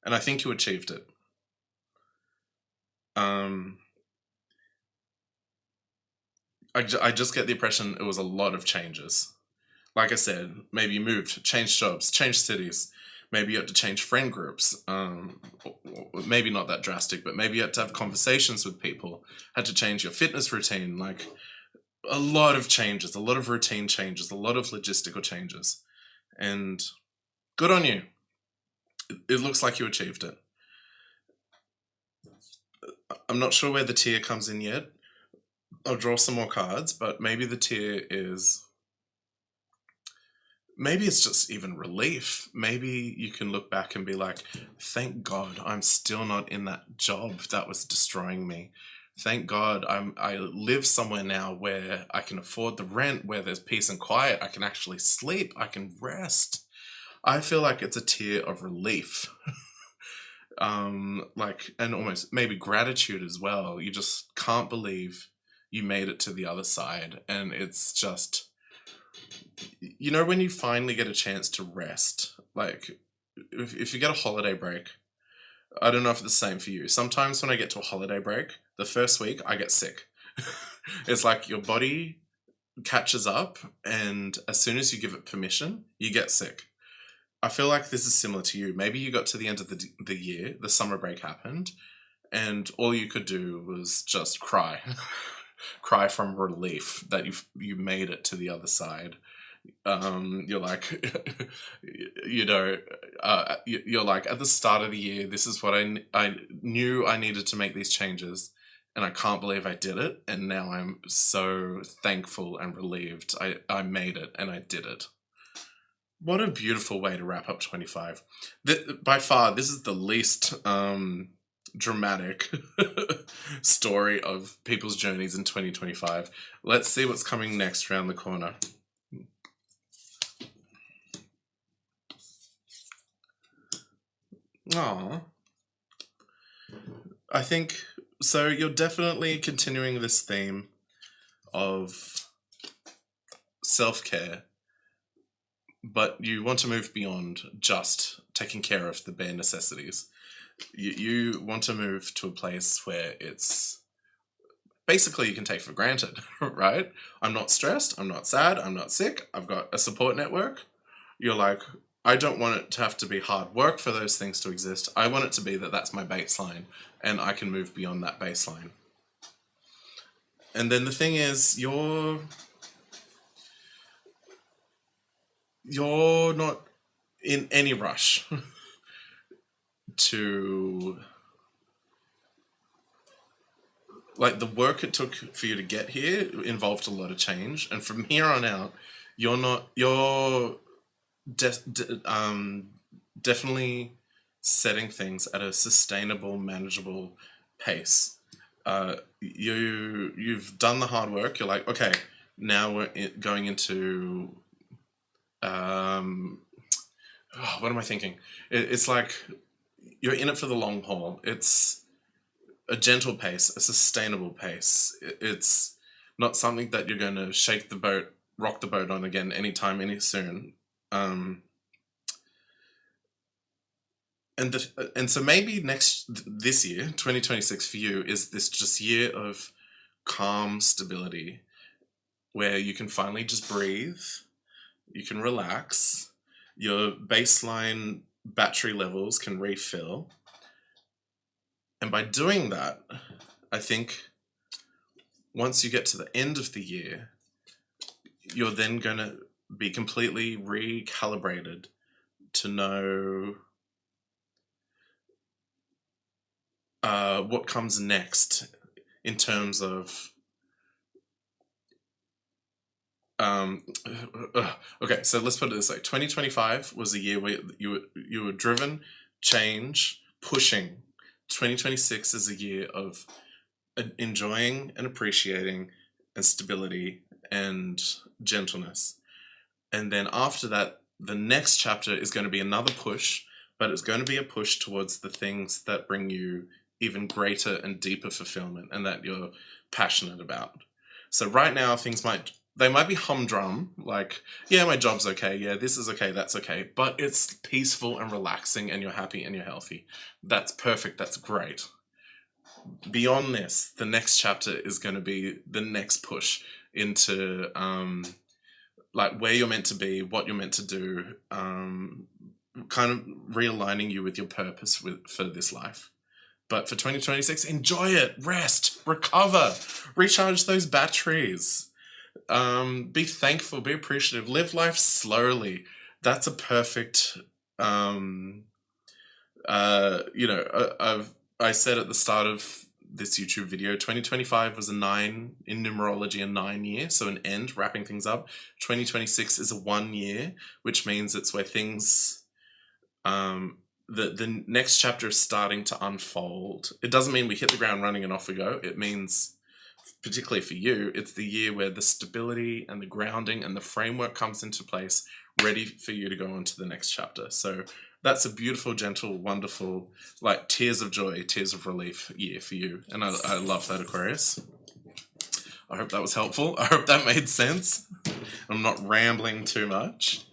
And I think you achieved it. Um, I just get the impression it was a lot of changes. Like I said, maybe you moved, changed jobs, changed cities. Maybe you had to change friend groups. Maybe not that drastic, but maybe you had to have conversations with people. Had to change your fitness routine. Like a lot of changes, a lot of routine changes, a lot of logistical changes. And good on you. It looks like you achieved it. I'm not sure where the tier comes in yet. I'll draw some more cards, but maybe the tier is maybe it's just even relief. Maybe you can look back and be like, thank God I'm still not in that job that was destroying me. Thank God I live somewhere now where I can afford the rent, where there's peace and quiet. I can actually sleep. I can rest. I feel like it's a tier of relief. Like, and almost maybe gratitude as well. You just can't believe you made it to the other side. And it's just, you know, when you finally get a chance to rest, like if you get a holiday break, I don't know if it's the same for you. Sometimes when I get to a holiday break, the first week I get sick. It's like your body catches up, and as soon as you give it permission, you get sick. I feel like this is similar to you. Maybe you got to the end of the year, the summer break happened, and all you could do was just cry. Cry from relief that you made it to the other side. You're like, you know, you're like, at the start of the year, this is what I knew I needed to make these changes, and I can't believe I did it, and now I'm so thankful and relieved I made it and I did it. What a beautiful way to wrap up 25. By far, this is the least dramatic story of people's journeys in 2025. Let's see what's coming next around the corner. Aw. I think so. You're definitely continuing this theme of self care, but you want to move beyond just taking care of the bare necessities. You want to move to a place where it's basically you can take for granted, right? I'm not stressed, I'm not sad, I'm not sick, I've got a support network. You're like, I don't want it to have to be hard work for those things to exist. I want it to be that that's my baseline, and I can move beyond that baseline. And then the thing is, you're not in any rush to, like, the work it took for you to get here involved a lot of change, and from here on out, you're definitely setting at a sustainable, manageable pace. You've done the hard work. You're like, okay, now we're going into what am I thinking? It's like you're in it for the long haul. It's a gentle pace, a sustainable pace. It's not something that you're going to shake the boat, rock the boat on again anytime, any soon. Um, and so maybe this year, 2026 for you is this just year of calm stability where you can finally just breathe, you can relax, your baseline battery levels can refill. And by doing that, I think once you get to the end of the year, you're then going to be completely recalibrated to know what comes next in terms of okay, so let's put it this way. 2025 was a year where you were driven, change, pushing. 2026 is a year of enjoying and appreciating and stability and gentleness. And then after that, the next chapter is going to be another push, but it's going to be a push towards the things that bring you even greater and deeper fulfillment and that you're passionate about. So right now they might be humdrum, like, yeah, my job's okay, yeah, this is okay, that's okay, but it's peaceful and relaxing and you're happy and you're healthy. That's perfect, that's great. Beyond this, the next chapter is going to be the next push into like where you're meant to be, what you're meant to do, kind of realigning you with your purpose for this life. But for 2026, enjoy it, rest, recover, recharge those batteries. Be thankful, be appreciative, live life slowly. That's a perfect, I said at the start of this YouTube video, 2025 was a 9 in numerology, a 9 year, so an end, wrapping things up. 2026 is a 1 year, which means it's where things, the next chapter is starting to unfold. It doesn't mean we hit the ground running and off we go. It means, particularly for you, it's the year where the stability and the grounding and the framework comes into place, ready for you to go on to the next chapter. So that's a beautiful, gentle, wonderful, like tears of joy, tears of relief year for you. And I love that, Aquarius. I hope that was helpful. I hope that made sense. I'm not rambling too much.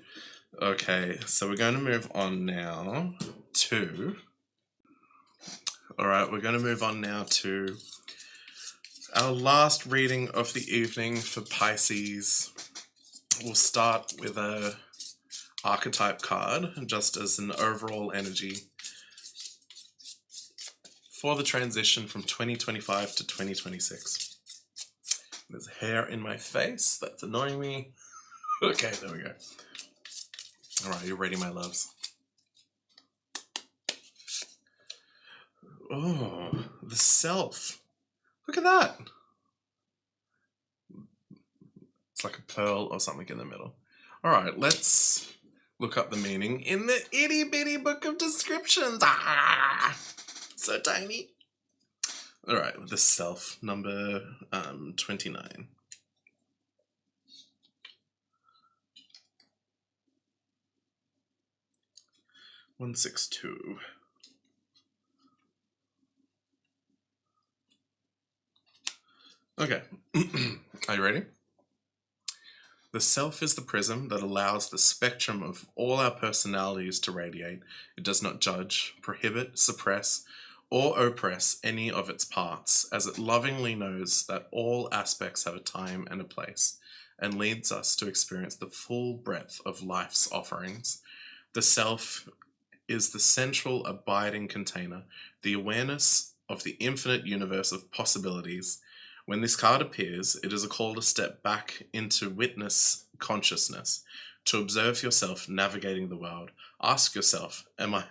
Okay, so we're going to move on now to... Alright, we're going to move on now to our last reading of the evening for Pisces. We'll start with a archetype card, just as an overall energy for the transition from 2025 to 2026. There's hair in my face, that's annoying me. Okay, there we go. Alright, you ready, my loves? Oh, the self. Look at that. It's like a pearl or something in the middle. Alright, let's look up the meaning in the itty bitty book of descriptions. Ah, so tiny. Alright, the self, number 29. One 6-2. Okay, are you ready? The self is the prism that allows the spectrum of all our personalities to radiate. It does not judge, prohibit, suppress, or oppress any of its parts, as it lovingly knows that all aspects have a time and a place, and leads us to experience the full breadth of life's offerings. The self is the central abiding container, the awareness of the infinite universe of possibilities. When this card appears, it is a call to step back into witness consciousness, to observe yourself navigating the world. Ask yourself, am I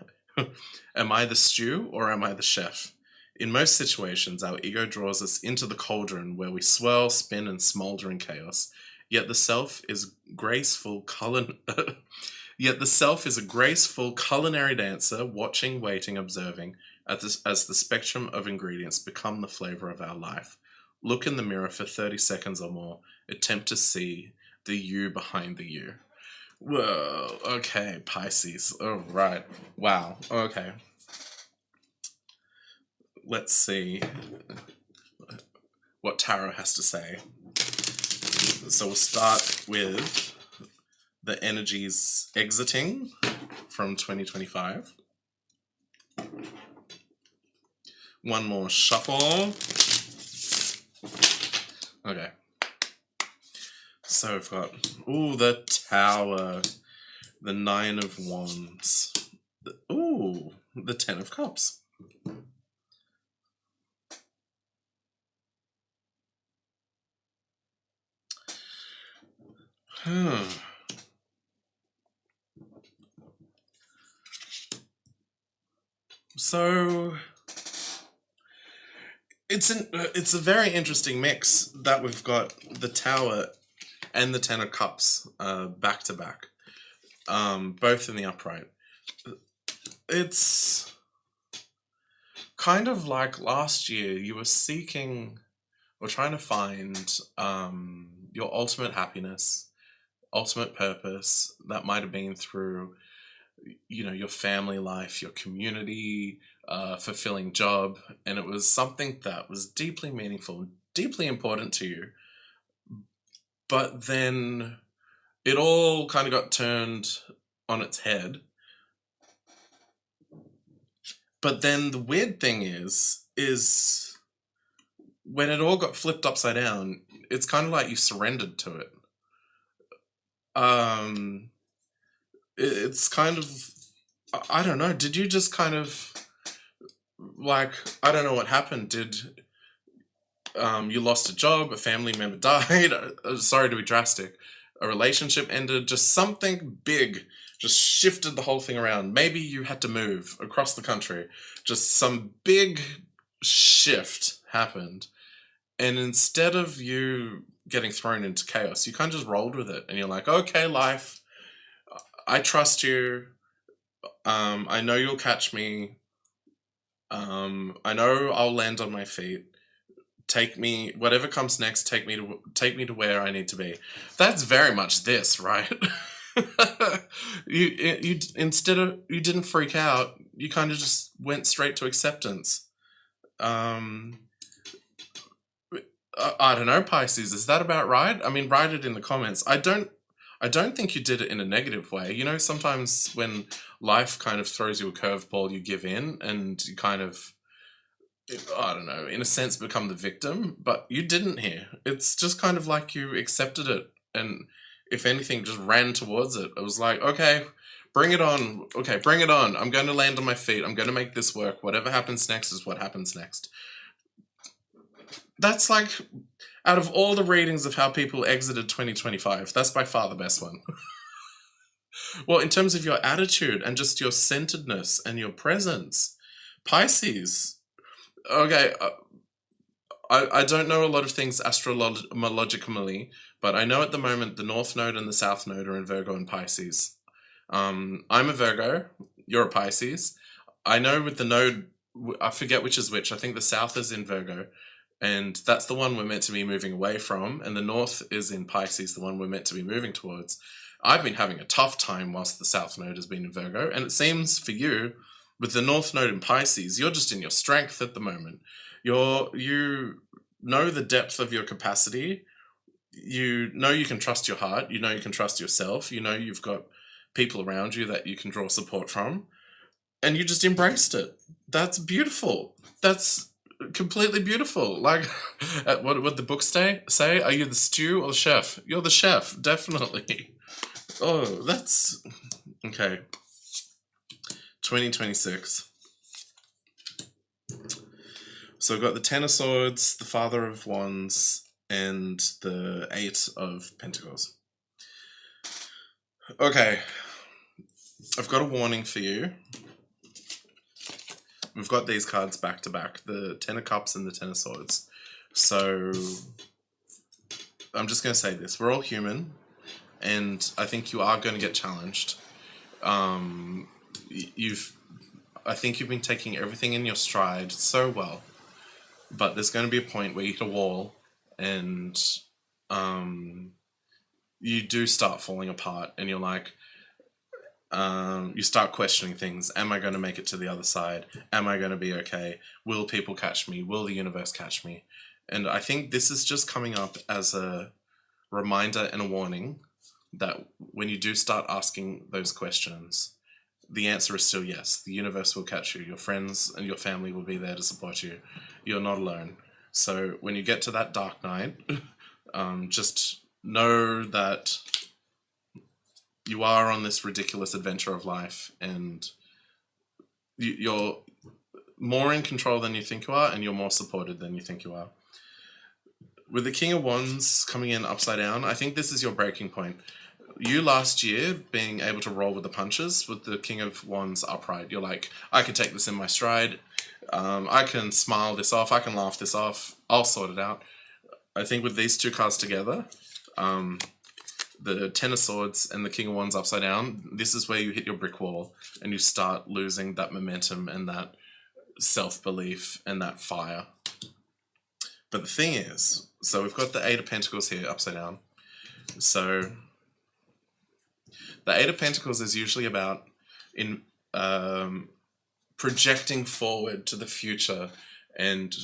the stew or am I the chef? In most situations, our ego draws us into the cauldron where we swirl, spin, and smolder in chaos. Yet the self is Yet the self is a graceful culinary dancer, watching, waiting, observing, as the spectrum of ingredients become the flavor of our life. Look in the mirror for 30 seconds or more. Attempt to see the you behind the you. Whoa, okay, Pisces. All right. Wow, okay. Let's see what tarot has to say. So we'll start with the energies exiting from 2025. One more shuffle. Okay. So we've got, ooh, the Tower, the Nine of Wands, ooh, the Ten of Cups. So it's a very interesting mix that we've got the Tower and the Ten of Cups back to back, both in the upright. It's kind of like last year you were seeking or trying to find your ultimate happiness, ultimate purpose. That might have been through, you know, your family life, your community, fulfilling job, and it was something that was deeply meaningful, deeply important to you. But then it all kind of got turned on its head. But then the weird thing is when it all got flipped upside down, it's kind of like you surrendered to it. It's kind of, I don't know, did you just kind of, like, I don't know what happened. Did you lost a job, a family member died, sorry to be drastic, a relationship ended, just something big just shifted the whole thing around. Maybe you had to move across the country, just some big shift happened, and instead of you getting thrown into chaos, you kind of just rolled with it, and you're like, okay, life, I trust you, I know you'll catch me, I know I'll land on my feet. Take me, whatever comes next, take me to where I need to be. That's very much this, right? you instead of, you didn't freak out, you kind of just went straight to acceptance. I don't know, Pisces, is that about right? I mean, write it in the comments. I don't think you did it in a negative way. You know, sometimes when life kind of throws you a curveball, you give in and you kind of, I don't know, in a sense become the victim, but you didn't here. It's just kind of like you accepted it, and if anything, just ran towards it. It was like, okay, bring it on. Okay, bring it on. I'm going to land on my feet. I'm going to make this work. Whatever happens next is what happens next. That's like, out of all the readings of how people exited 2025, that's by far the best one. Well, in terms of your attitude and just your centeredness and your presence, Pisces, okay, I don't know a lot of things astrologically, but I know at the moment the North Node and the South Node are in Virgo and Pisces. I'm a Virgo, you're a Pisces. I know with the node, I forget which is which, I think the South is in Virgo, and that's the one we're meant to be moving away from, and the North is in Pisces, the one we're meant to be moving towards. I've been having a tough time whilst the South Node has been in Virgo, and it seems for you, with the North Node in Pisces, you're just in your strength at the moment. You know the depth of your capacity. You know you can trust your heart. You know you can trust yourself. You know you've got people around you that you can draw support from. And you just embraced it. That's beautiful. That's completely beautiful. Like, what the books say? Are you the stew or the chef? You're the chef, definitely. Oh, that's... Okay. 2026. So I've got the Ten of Swords, the Father of Wands, and the Eight of Pentacles. Okay. I've got a warning for you. We've got these cards back to back, the Ten of Cups and the Ten of Swords. So I'm just going to say this. We're all human, and I think you are going to get challenged. I think you've been taking everything in your stride so well, but there's going to be a point where you hit a wall, and you do start falling apart, and you're like, you start questioning things. Am I going to make it to the other side? Am I going to be okay? Will people catch me? Will the universe catch me? And I think this is just coming up as a reminder and a warning that when you do start asking those questions, the answer is still yes. The universe will catch you. Your friends and your family will be there to support you. You're not alone. So when you get to that dark night, just know that you are on this ridiculous adventure of life, and you're more in control than you think you are, and you're more supported than you think you are. With the King of Wands coming in upside down, I think this is your breaking point. You last year being able to roll with the punches with the King of Wands upright. You're like, I can take this in my stride. I can smile this off. I can laugh this off. I'll sort it out. I think with these two cards together, the Ten of Swords and the King of Wands upside down, this is where you hit your brick wall and you start losing that momentum and that self-belief and that fire. But the thing is, so we've got the Eight of Pentacles here upside down. So the Eight of Pentacles is usually about projecting forward to the future and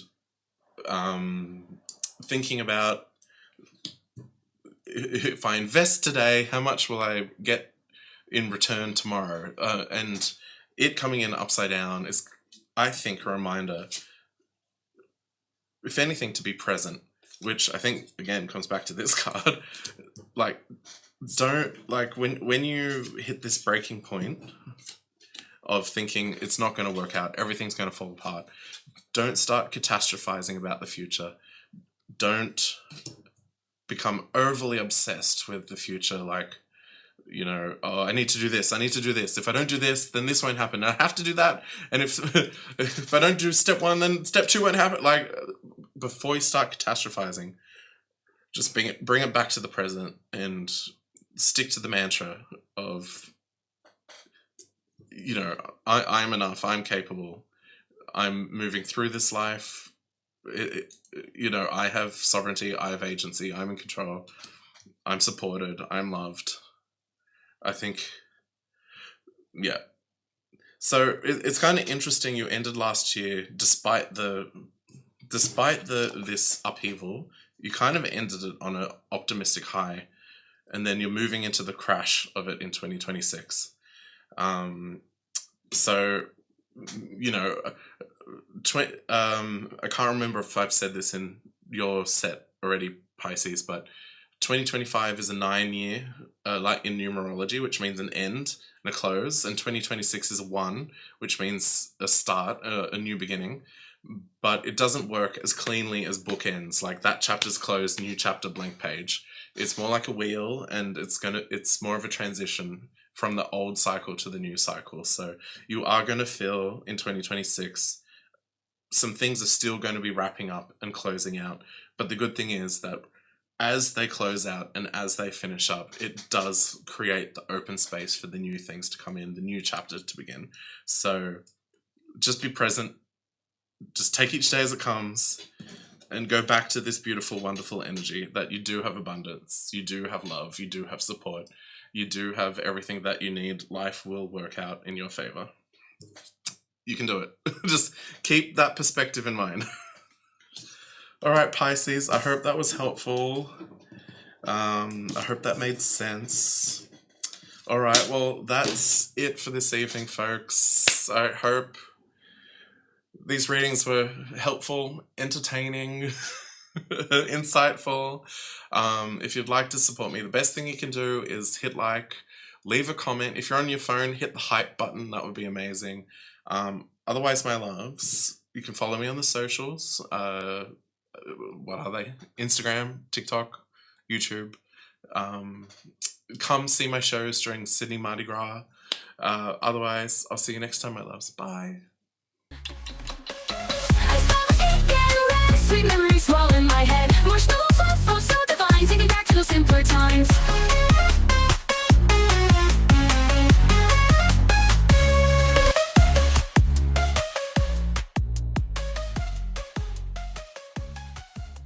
thinking about, if I invest today, how much will I get in return tomorrow? And it coming in upside down is, I think, a reminder, if anything, to be present, which I think, again, comes back to this card. Like, don't, like, when you hit this breaking point of thinking it's not going to work out, everything's going to fall apart, don't start catastrophizing about the future. Don't become overly obsessed with the future, like, you know, oh, I need to do this, I need to do this. If I don't do this, then this won't happen. I have to do that. And if I don't do step one, then step two won't happen. Like, before you start catastrophizing, just bring it back to the present and stick to the mantra of, you know, I'm enough, I'm capable, I'm moving through this life. You know, I have sovereignty, I have agency, I'm in control, I'm supported, I'm loved. I think, yeah. So it's kind of interesting. You ended last year, despite this upheaval, you kind of ended it on an optimistic high, and then you're moving into the crash of it in 2026. So, you know, I can't remember if I've said this in your set already, Pisces, but 2025 is a 9-year, like in numerology, which means an end and a close, and 2026 is a 1, which means a start, a new beginning. But it doesn't work as cleanly as bookends. Like, that chapter's closed, new chapter, blank page. It's more like a wheel, and it's more of a transition from the old cycle to the new cycle. So you are going to feel in 2026 some things are still going to be wrapping up and closing out. But the good thing is that as they close out and as they finish up, it does create the open space for the new things to come in, the new chapter to begin. So just be present. Just take each day as it comes and go back to this beautiful, wonderful energy that you do have abundance, you do have love, you do have support, you do have everything that you need. Life will work out in your favor. You can do it. Just keep that perspective in mind. All right, Pisces, I hope that was helpful. I hope that made sense. All right, well, that's it for this evening, folks. I hope these readings were helpful, entertaining, insightful. If you'd like to support me, the best thing you can do is hit like, leave a comment. If you're on your phone, hit the hype button. That would be amazing. Otherwise, my loves, you can follow me on the socials. What are they? Instagram, TikTok, YouTube. Come see my shows during Sydney Mardi Gras. Otherwise, I'll see you next time, my loves. Bye. Sweet memories swell in my head. Marshmallow fluff, oh so divine. Take it back to those simpler times.